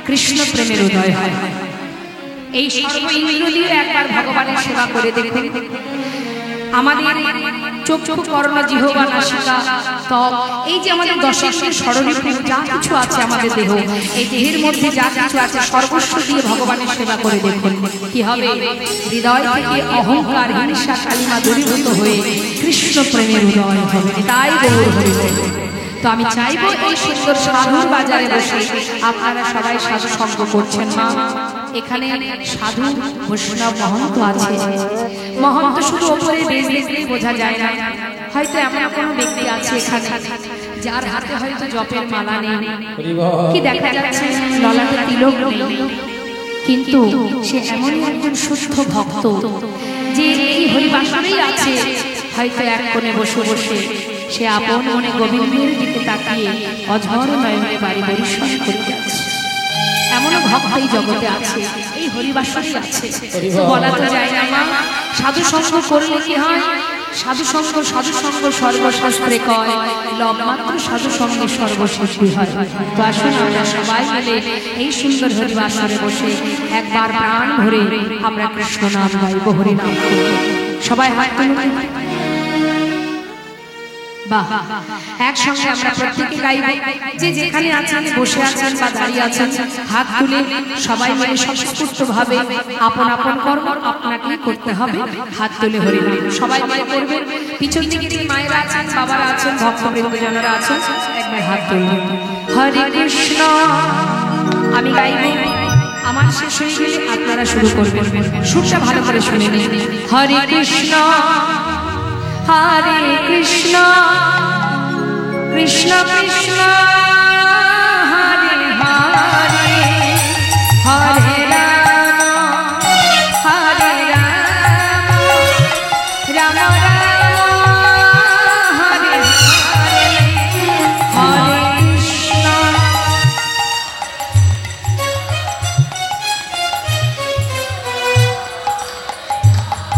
কৃষ্ণ প্রেমের উদয় হয়। এই সর্ব ইন্দ্রিয় দিয়ে একবার ভগবানের সেবা করে দেখুন। আমাদের চক্ষু, কর্ণ, জিহ্বা, নাসিকা, ত্বক, এই যে আমাদের দশেশ্বর স্মরণীয় যা কিছু আছে আমাদের দেহ, এই দেহের মধ্যে যা কিছু আছে সর্বস্ব দিয়ে ভগবানের সেবা করে দেখুন। কি হবে? হৃদয় থেকে অহংকার, হিংসা, কালিমা দূরীভূত হয়ে কৃষ্ণ প্রেমের উদয় হবে। তাই গৌর হরি বল। তো আমি চাইবো এই সুন্দর সাধুর বাজারে বসে আপনারা সবাই সাধু সঙ্গ করছেন মা। এখানে সাধু বৈষ্ণব মহন্ত আছে। মহন্ত শুধু ওপরে বেশ দেখলেই বোঝা যায় না। হয়তো এমন কোনো ব্যক্তি আছে এখানে যার হাতে হয়তো জপের মালা নেই, কি দেখা যাচ্ছে ললাটে তিলক নেই, কিন্তু সে এমনই একজন সুস্থ ভক্ত যে এই হরিবাসরেই আছে, হয়তো এক কোণে বসে বসে সে আপন মনে গোবিন্দের দিকে তাকিয়ে অঝর নয়নে বাড়ি পরিশ্রম করে যাচ্ছে। এমনও ভক্ত এই জগতে আছে, এই হরিবাসরেই আছে। তো বলা তো যায় না মা, সাধু সঙ্গ করলে কি হয়? সাধু সঙ্গ সর্বশাস্ত্রে কয়, লবমাত্র সাধু সঙ্গে সর্বসিদ্ধি হয়। তো আসুন আমরা সবাই মিলে এই সুন্দর হরিবাসরে বসে একবার প্রাণ ভরে আমরা কৃষ্ণ নাম গাইব, হরি নাম করব। সবাই হাত তুলুন। বাহ, একসঙ্গে আমরা প্রত্যেকে গাইব। যে যেখানে আছেন, বসে আছেন বা দাঁড়িয়ে আছেন, হাত তুলে সবাই মিলে স্বস্ফূর্ত ভাবে আপন আপন কর্ম আপনাকেই করতে হবে। হাত তুলে হরি নাম সবাই মিলে করবেন। পিছন দিকে যে মায়েরা আছেন, বাবারা আছেন, ভক্তবৃন্দজনেরা আছেন, একবার হাত তুলবেন। হরে কৃষ্ণ, আমি গাইব, আমার শেষ হয়ে গেলে আপনারা শুরু করবেন। সুরটা ভালো করে শুনে নিন। হরে কৃষ্ণ হরে কৃষ্ণ কৃষ্ণ কৃষ্ণ হরে হরে, হরে রাম হরে রাম, রাম রাম হরে হরে, হরে কৃষ্ণ।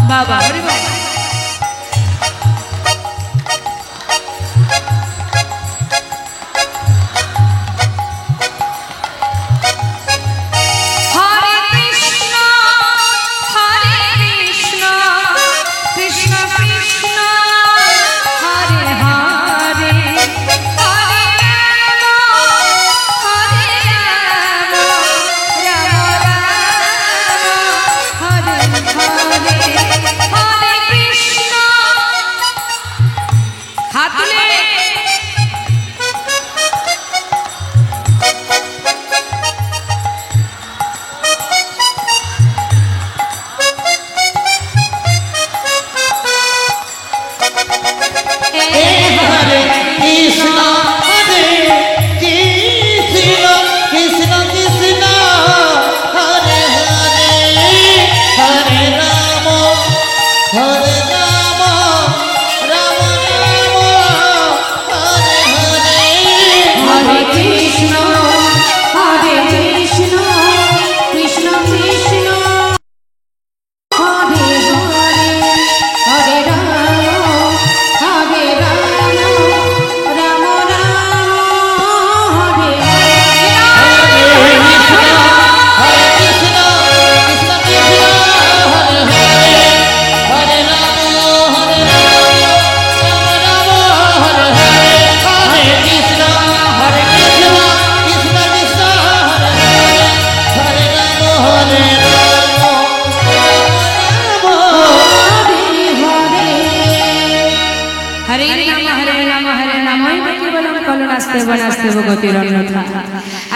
বাবা হরে বাবা।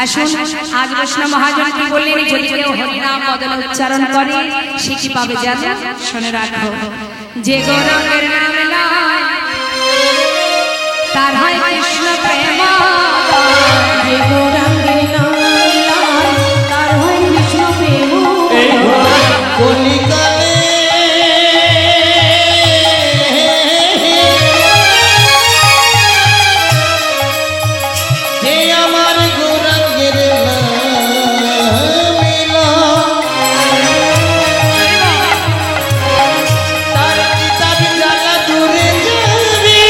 আসুন, আজ বৈষ্ণব মহাজন কি বললেন? যদি কেউ হরিনাম বদলে উচ্চারণ করে সে কি পাবে জানো? শুনে রাখো, যে গৌরাঙ্গের নাম লয় তার হয় কৃষ্ণ প্রেম, যে গৌরাঙ্গের নাম লয় তার হয় কৃষ্ণ প্রেম। কলিকালে যে আমার গৌরাঙ্গের নাম তার কিতাব জ্বালা দূরে যাবে,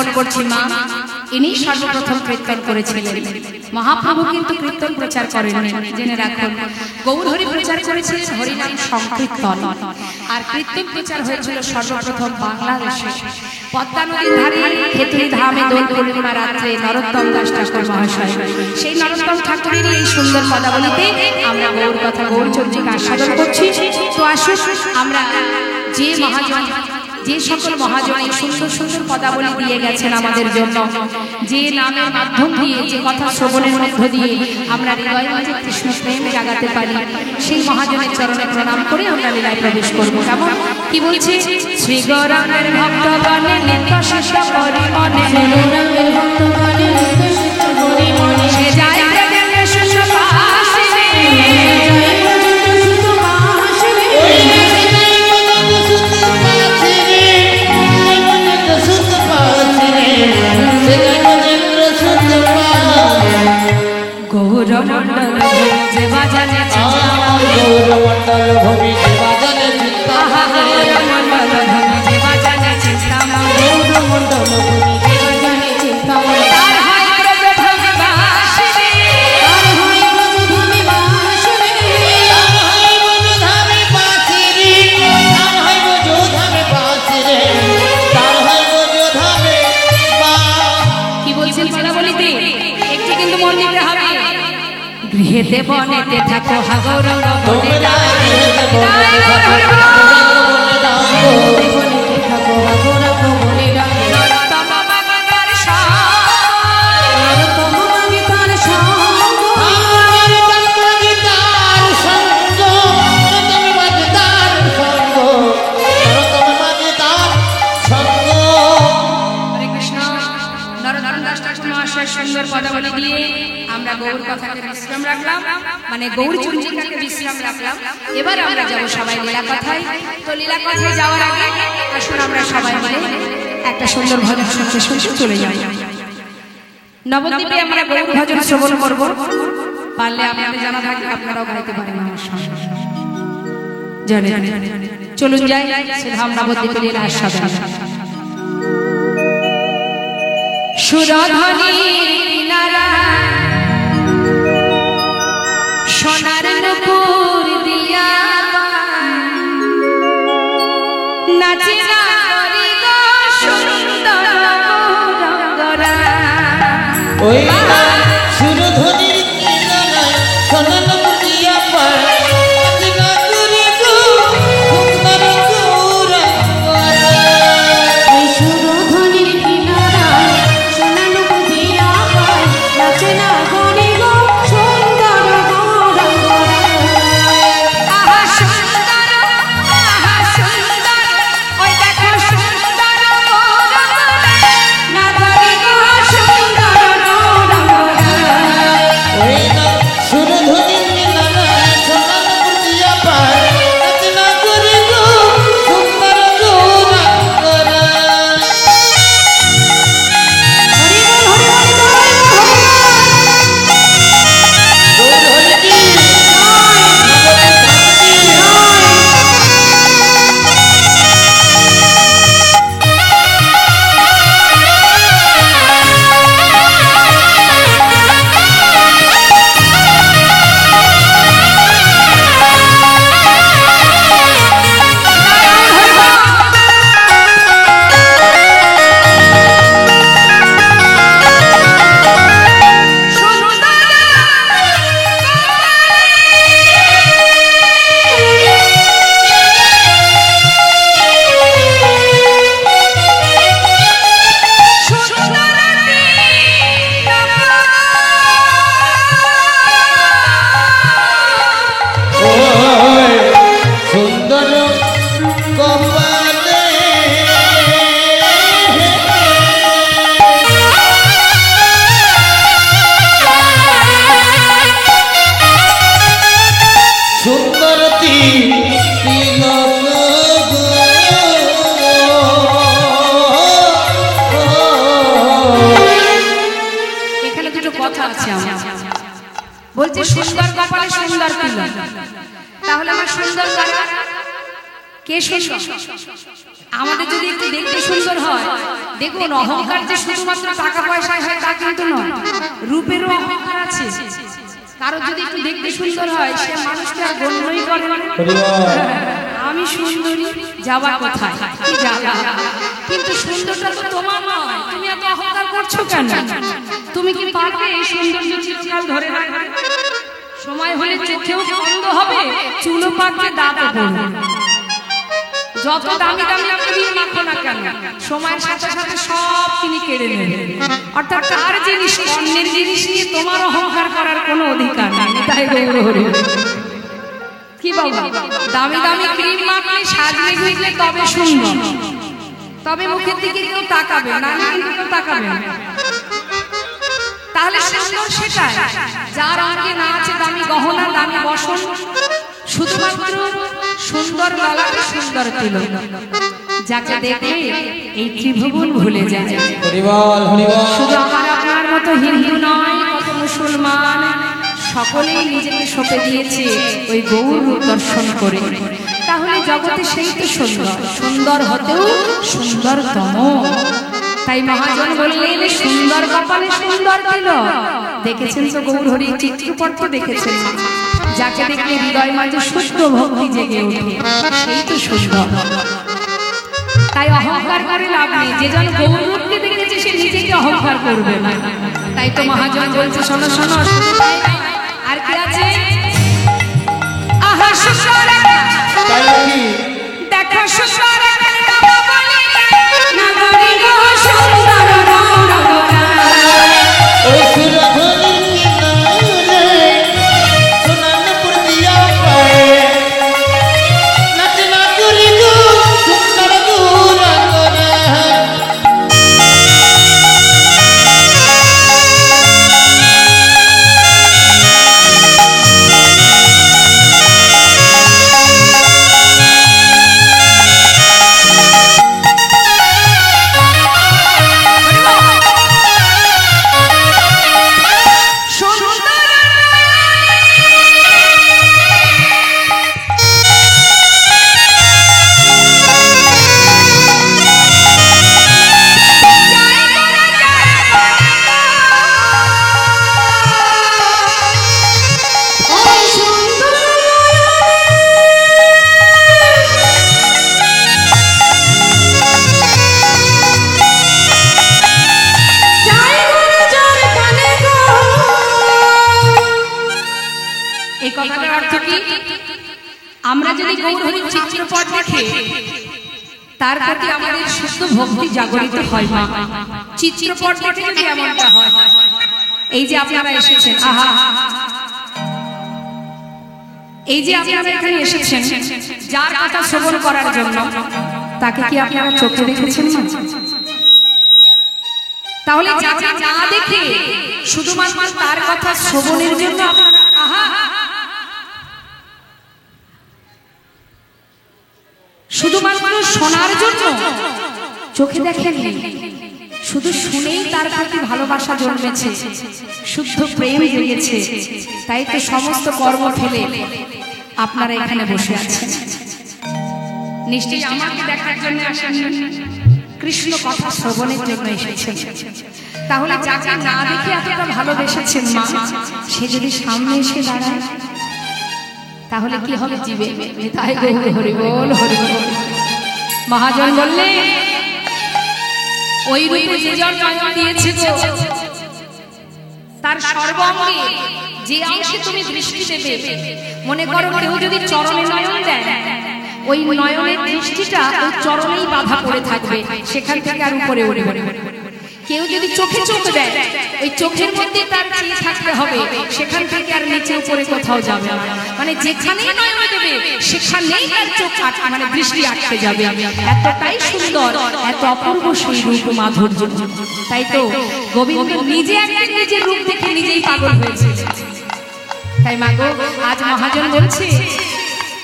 মনে করছি মা ইনি সর্বপ্রথম কীর্তন করেছিলেন। মহাপ্রভু কিন্তু কীর্তন প্রচার করেননি, জেনে রাখুন। গৌরহরি প্রচার করেছিলেন হরিনাম সংকীর্তন, আর কীর্তন প্রচার হয়েছিল সর্বপ্রথম বাংলাদেশে পদ্মা নদীর ধারে খেতুরি ধামে দোল পূর্ণিমা রাত্রে নরোত্তম দাস ঠাকুর মহাশয়। সেই নরোত্তম ঠাকুরের এই সুন্দর পদাবলিতে আমরা গৌর কথা গৌর চর্চিকে আস্বাদন করছি। তো আসুন আমরা যে মহাজন, যে সকল মহাজন এই সুন্দর সুন্দর পদাবলী দিয়ে গেছেন আমাদের জন্য, যে নামের মাধ্যম দিয়ে, যে কথা শ্রবণের মধ্য দিয়ে আমরা হৃদয়ের মাঝে কৃষ্ণ প্রেম জাগাতে পারি, সেই মহাজনের চরণে প্রণাম করে আমরা লীলায় প্রবেশ করবো। কেমন কি বলছে? শ্রী গৌরাঙ্গের ভক্তগণে নিত্য শিষ্য পরিমণে, সে যায় প্রেমের সুস্থ পাশে, গৌরমণ্ডল যে বাজানে গৌরমণ্ডল ভূমি যে বাজানে চিন্তা, গৌরমণ্ডল যে বাজানে চিন্তা, গৌরমণ্ডল ভূমি যে বাজানে চিন্তা, তার হয় ব্রজধামে বাস রে, তার হয় ব্রজধামে বাস রে, তার হয় ব্রজধামে বাস রে, তার হয় ব্রজধামে বাস রে, তার হয় ব্রজধামে বাস। কি বলছেন পদাবলিতে? একটি কিন্তু মন দিতে হবে। গৃহেতে বনেতে থাকো হা গৌরঙ্গ তোমরা গৃহেতে বনেতে থাকো, বনেতে থাকো গৌরঙ্গ বনে ডাকে, নরোত্তম মাগে তার সঙ্গ, নরোত্তম মাগে তার সঙ্গ, আমার তন্মাগে তার সঙ্গ, নরোত্তম মাগে তার সঙ্গ, নরোত্তম মাগে তার সঙ্গ। হরে কৃষ্ণ। নরোত্তম দাস ঠাকুর মহাশয় সুন্দর পদাবলী দিয়ে আমরা গৌর কথাকে বিশ্রাম রাখলাম, মানে গৌর চঞ্চিকাকে বিশ্রাম রাখলাম। এবার আমরা যাব সবাই লীলা কথায়। তো লীলা কথায় যাওয়ার আগে আসুন আমরা সবাই মিলে একটা সুন্দর ভজন শুনতে শুনতে চলে যাই। নবদ্বীপে আমরা গৌর ভজন শ্রবণ করব, পারলে আপনাদের জানা থাকলে আপনারাও গাইতে পারেন আমার সঙ্গে। জানে চলুন যাই শ্রীধাম নবদ্বীপে লীলা আস্বাদন। সুরধ্বনি সোনার নুপুর দিয়া নাচে না করি গো সুন্দর গৌরঙ্গরা। ওই সুরধ্বনির কিনারায় সোনার মুদিয়া পায়, নাচনা করে গো সুন্দর গৌরঙ্গরা। ওই সুরধ্বনির কিনারায় সোনালু দিয়া পায়, নাচে না গরি গো সুন্দর গৌরঙ্গরা। আহা সুন্দর, আহা সুন্দর, ওই দেখো সুন্দর গৌরঙ্গরা, না গরি গো সুন্দর গৌরঙ্গরা। ওই না সুরধ্বনির কিনারায় সোনার মুদিয়া পায়, নাচনা করে গো সুন্দর গৌরঙ্গরা। হরি বল হরি বল হরি বল। গৌর হরি কি ওই সুন্দর কপালে সুন্দর তিলক গো। এখানে দুটো কথা আছে আমার। বলছে সুন্দর কপালে সুন্দর তিলক, তাহলে আমার সুন্দর কারা? কে সুন্দর? আমাদের যদি একটু দেখতে সুন্দর হয়, দেখুন অহংকার যে শুধুমাত্র টাকা পয়সায় হয় তা কিন্তু নয়, রূপেরও অহংকার আছে। কারো যদি একটু দেখতে সুন্দর হয় সে মানুষকে আর গণ্যই করে না। আমি সুন্দরী যাওয়া কোথায়, কি যাওয়া, কিন্তু সুন্দরটা তো তোমার নয়, তুমি এত অহংকার করছো কেন? তুমি কি পারবে এই সৌন্দর্য চিরকাল ধরে রাখতে? সময় হলে চোখেও বন্ধ হবে, চুলও পাকবে, দাঁতও পড়বে। যত দামি দামি ক্রিম মাখো না কেন, সময়ের সাথে সাথে সব তিনি কেড়ে নেবে। অর্থাৎ তার জিনিস, অন্যের জিনিস নিয়ে তোমার অহংকার করার কোনো অধিকার নেই। তাই গৌর হরি কি বাবা, দামি দামি ক্রিম মাখলে সাজলে গুজলে তবে সুন্দর, তবে মুখের দিকে কেউ তাকাবে না, কিন্তু কেউ তাকাবে না। তাহলে সুন্দর সেটাই যার আগে না আছে দামি গহনা, দামি বসন, শুধুমাত্র সুন্দর গলাতে সুন্দর তিলক, যাকে দেখে এই ত্রিভুবন ভুলে যায়। শুধু আমার আপনার মতো হিন্দু নয়, কত মুসলমান সকলেই নিজেকে সঁপে দিয়েছে ওই গৌর দর্শন করে। তাহলে জগতে সেই তো সুন্দর, সুন্দর হতেও সুন্দরতম। তাই মহাজন বললেন সুন্দর কপালে সুন্দর তিলক। দেখেছেন তো গৌর হরি চিত্রপট তো দেখেছেন, যাকে দেখলে হৃদয় মাঝে শুদ্ধ ভক্তি জেগে ওঠে, সেই তো সুন্দর। তাই অহংকার করে লাভ নেই, যে জন গৌরবকে দেখেছে সে নিজেকে অহংকার করবে না। তাই তো মহাজন বলছে শোনো শোনো, আর কি আছে, আহা শ্বশুর দেখো শ্বশুর আমরা যদি গৌর হরির চিত্রপট দেখে তার প্রতি আমাদের শুদ্ধ ভক্তি জাগরিত হয় না। চিত্রপট দেখে যদি এমনটা হয়, এই যে আপনারা এসেছেন, আহা এই যে আপনারা এখানে এসেছেন যার কথা শ্রবণ করার জন্য, তাকে কি আপনারা চোখে দেখেছেন না? তাহলে যাকে না দেখে শুধুমাত্র তার কথা শ্রবণের জন্য আহা শুধুমাত্র শোনার জন্য চোখে দেখেননি, শুধু শুনেই তার প্রতি ভালোবাসা জন্মেছে, শুদ্ধ প্রেম জেগেছে। তাই তো সমস্ত কর্ম ফেলে আপনারা এখানে বসে আছেন। নিশ্চয়ই আমাকে দেখার জন্য আসেন, কৃষ্ণ কথা শ্রবণের জন্য এসেছেন। তাহলে যাকে না দেখে এতটা ভালোবেসেছেন মা, সে যদি সামনে এসে দাঁড়ায় তাহলে কি হবে জীবে? তাই গৌর হরি বল, হরি বল। মহাজন বললেন ওই রূপে যে জন নয়ন দিয়েছে তার সর্বাঙ্গে যে অংশে তুমি দৃষ্টি দেবে, মনে করো কেউ যদি চরণে নয়ন দেয়, ওই নয়নের দৃষ্টিটা ওই চরণেই বাধা পড়ে থাকবে, সেখান থেকে আর উপরে উঠবে। কেউ যদি চোখে চোখ দেয়, ওই চোখের মধ্যে তার চেয়ে থাকতে হবে, সেখান থেকে আর নিচে উপরে কোথাও যাবে না। মানে যেখানেই নয়ন দেবে সেখানেই তার চোখ মানে দৃষ্টি আটকে যাবে। এতটাই সুন্দর, এত অপূর্ব সেই রূপ মাধুর্য। তাই তো গোবিন্দ নিজে একদিন নিজের রূপ দেখে নিজেই পাগল হয়েছে। তাই মাগো আজ মহাজন বলছে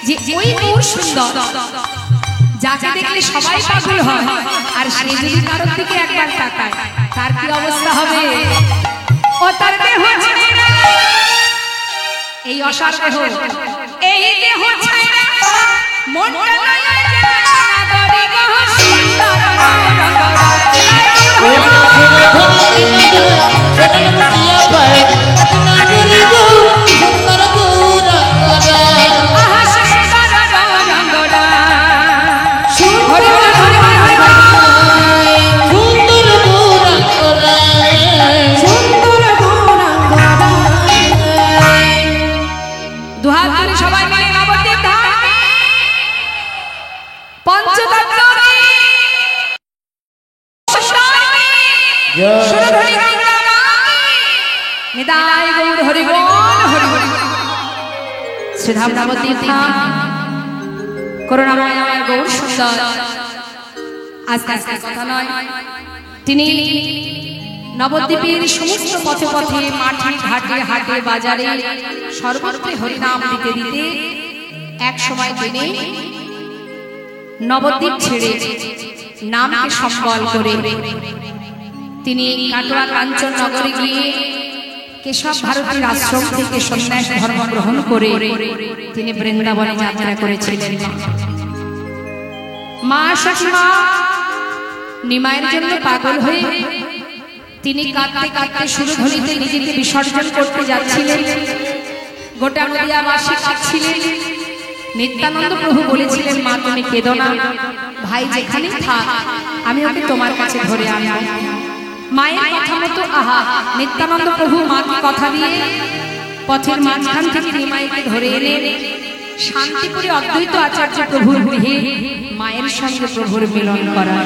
যে ওই গৌর সুন্দর, যাকে দেখলে সবাই পাগল হয়, আর সে যদি কারোর দিকে একবার তাকায় তার কি অবস্থা হবে? ও তার দেহ ছাইরা, এই অসার দেহ, এই দেহ ছাইরা মনটা লয়া যায় নাগরি গো সুন্দর নিদায় গৌর হরি বল হরি হরি শ্রীধাম নবদ্বীপ ধাম করুণাময় আমার গৌর সুন্দর আজকে আজকে কথা নয় তিনি নবদ্বীপের সমস্ত পথে পথে মাঠে ঘাটে হাটে বাজারে সর্বত্র হরিনাম দিতে দিতে এক সময় তিনি নবদ্বীপ ছেড়ে নামকে সম্বল করে তিনি কাটোয়া কাঞ্চন নগরে গিয়ে কেশব ভারতীর আশ্রম থেকে সন্ন্যাস ধর্ম গ্রহণ করে তিনি বৃন্দাবনে যাত্রা করেছিলেন। মা সখীমা নিমায়ের জন্য পাগল হয়ে তিনি কাঁদতে কাঁদতে সুরধ্বনিতে নিজেকে বিসর্জন করতে যাচ্ছিলেন। গোটা নদিয়াবাসী কাঁদছিলেন। নিত্যানন্দ প্রভু বলেছিলেন, মা তুমি কেঁদো না, ভাই যেখানেই থাক আমি ওকে তোমার কাছে ধরে আনবো। মায়ের কথা মতো আহা নিত্যানন্দ প্রভু মাকে কথা দিয়ে পথের মাঝখান থেকে নিমাইকে ধরে এনে শান্তিপুরে অদ্বৈত আচার্য প্রভুর গৃহে মায়ের সঙ্গে প্রভুর মিলন করা।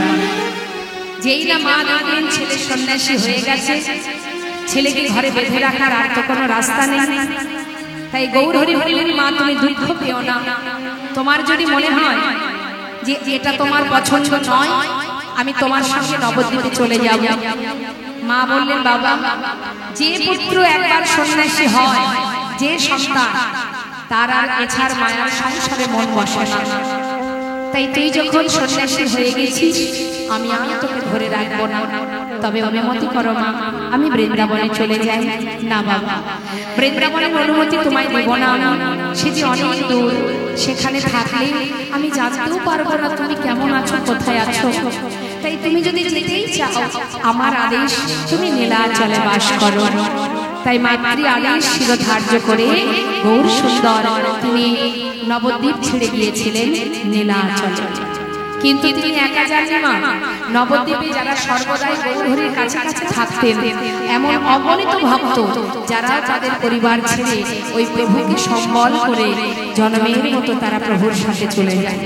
যেই না মা দেখলেন ছেলে সন্ন্যাসী হয়ে গেছে, ছেলেকে ঘরে বেঁধে রাখার আর তো কোনো রাস্তা নেই। তাই গৌর হরি বললেন, মা তুমি দুঃখ পেও না, তোমার যদি মনে হয় যে এটা তোমার পছন্দ নয় আমি তোমার সঙ্গে নবদ্বীপে চলে যাব। মা বললেন, বাবা যে পুত্র একবার সন্ন্যাসী হয়, যে সন্তান তার আর এছাড় মায়ার সংসারে মন বসে না। তাই তুই যখন সন্ন্যাসী হয়ে গেছিস আমি তোকে ধরে রাখবো না, তবে অনুমতি করো মা আমি বৃন্দাবনে চলে যাই। না বাবা, বৃন্দাবনের অনুমতি তোমায় দেব না, সে যে অনেক দূর, সেখানে থাকলে আমি জানতেও পারবো না তুমি কেমন আছো, কোথায় আছো। তাই তুমি যদি যেতেই চাও আমার আদেশ, তুমি নীলাচলে বাস করো। তাই মাতৃ আদেশ শিরোধার্য করে গৌর সুন্দর তিনি নবদ্বীপ ছেড়ে গিয়েছিলেন নীলাচলে। কিন্তু তিনি একা যাননি মা, নবদ্বীপে যারা সর্বদাই গৌরহরির কাছে কাছে থাকতেন এমন অগণিত ভক্ত যারা তাদের পরিবার ছেড়ে ওই প্রভুকে সম্বল করে জন্মের মতো তারা প্রভুর সাথে চলে যায়।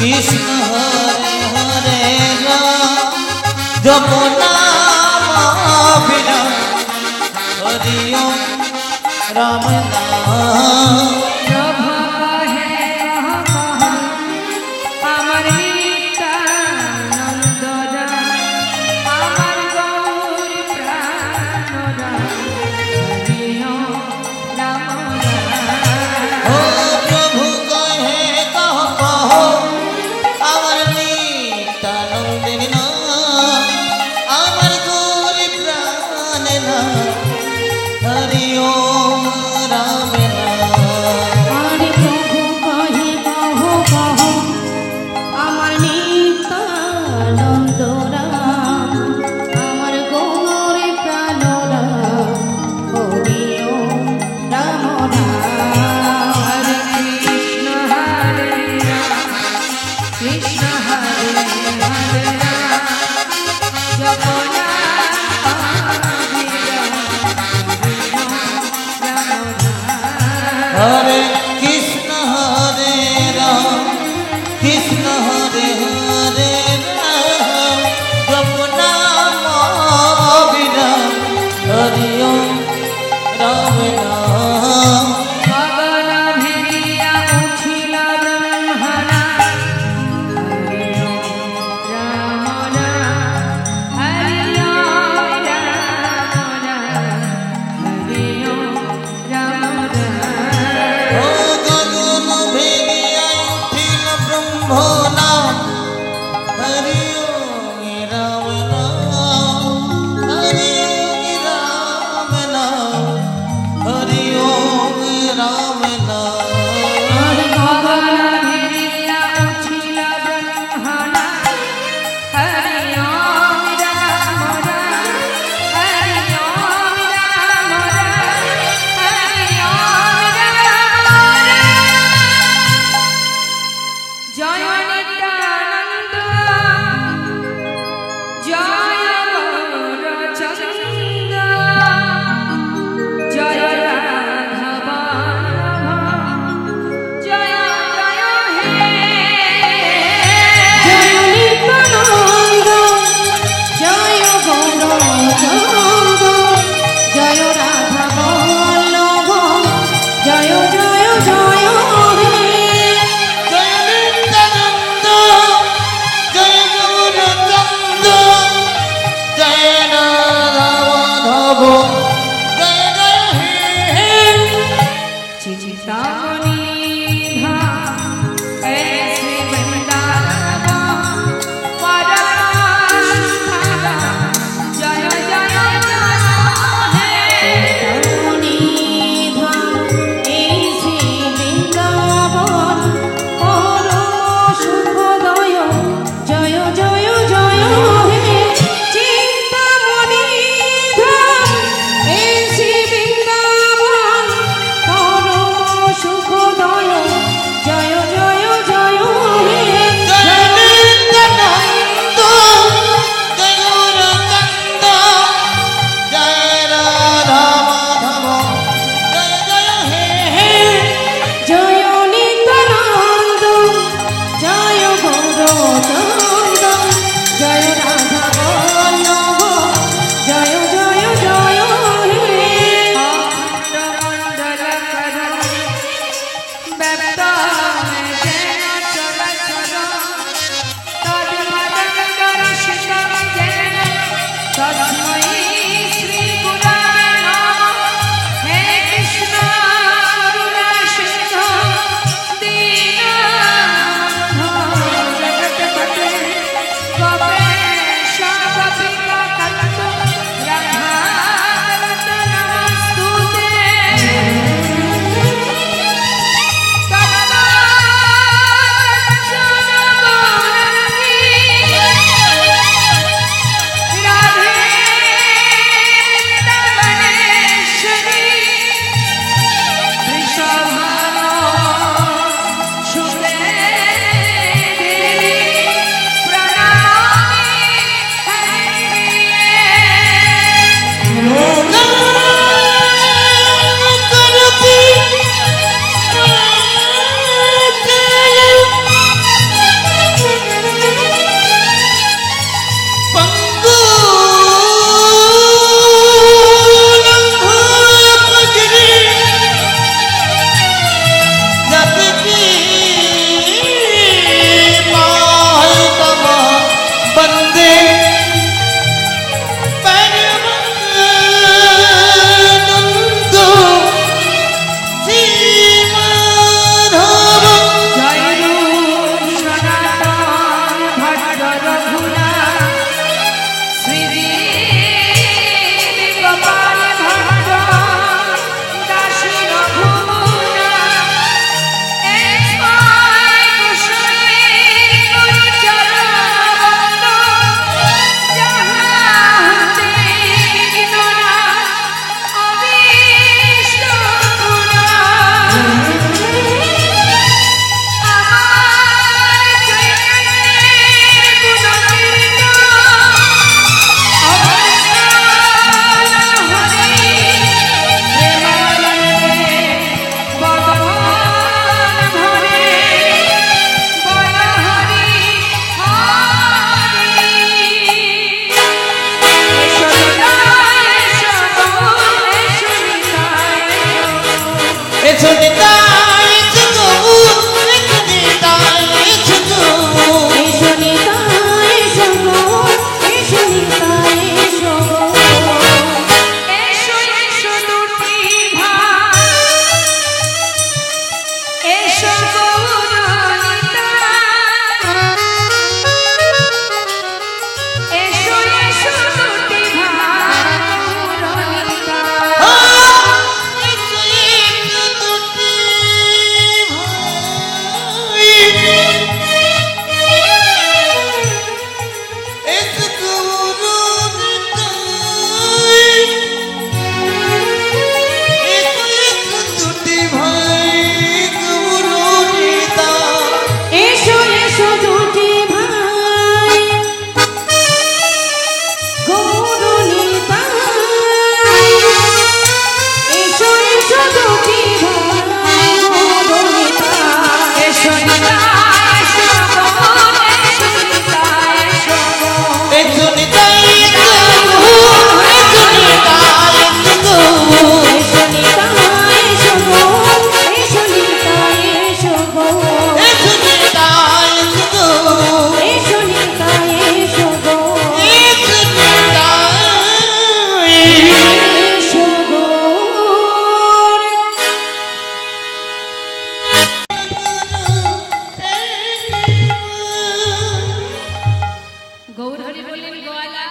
কৃষ্ণ হরে হরে রাম জপ নাম অভিরাম হরি ওম রাম নাম। हरे कृष्ण हरे राम कृष्ण हरे हरे राम जप नाम अविराम हरि ओम राम हरि ओम राम नाम हरि ओम राम नाम हरि ओम राम नाम জয় নিত্যানন্দ গৌর হরি বললেন গোয়ালা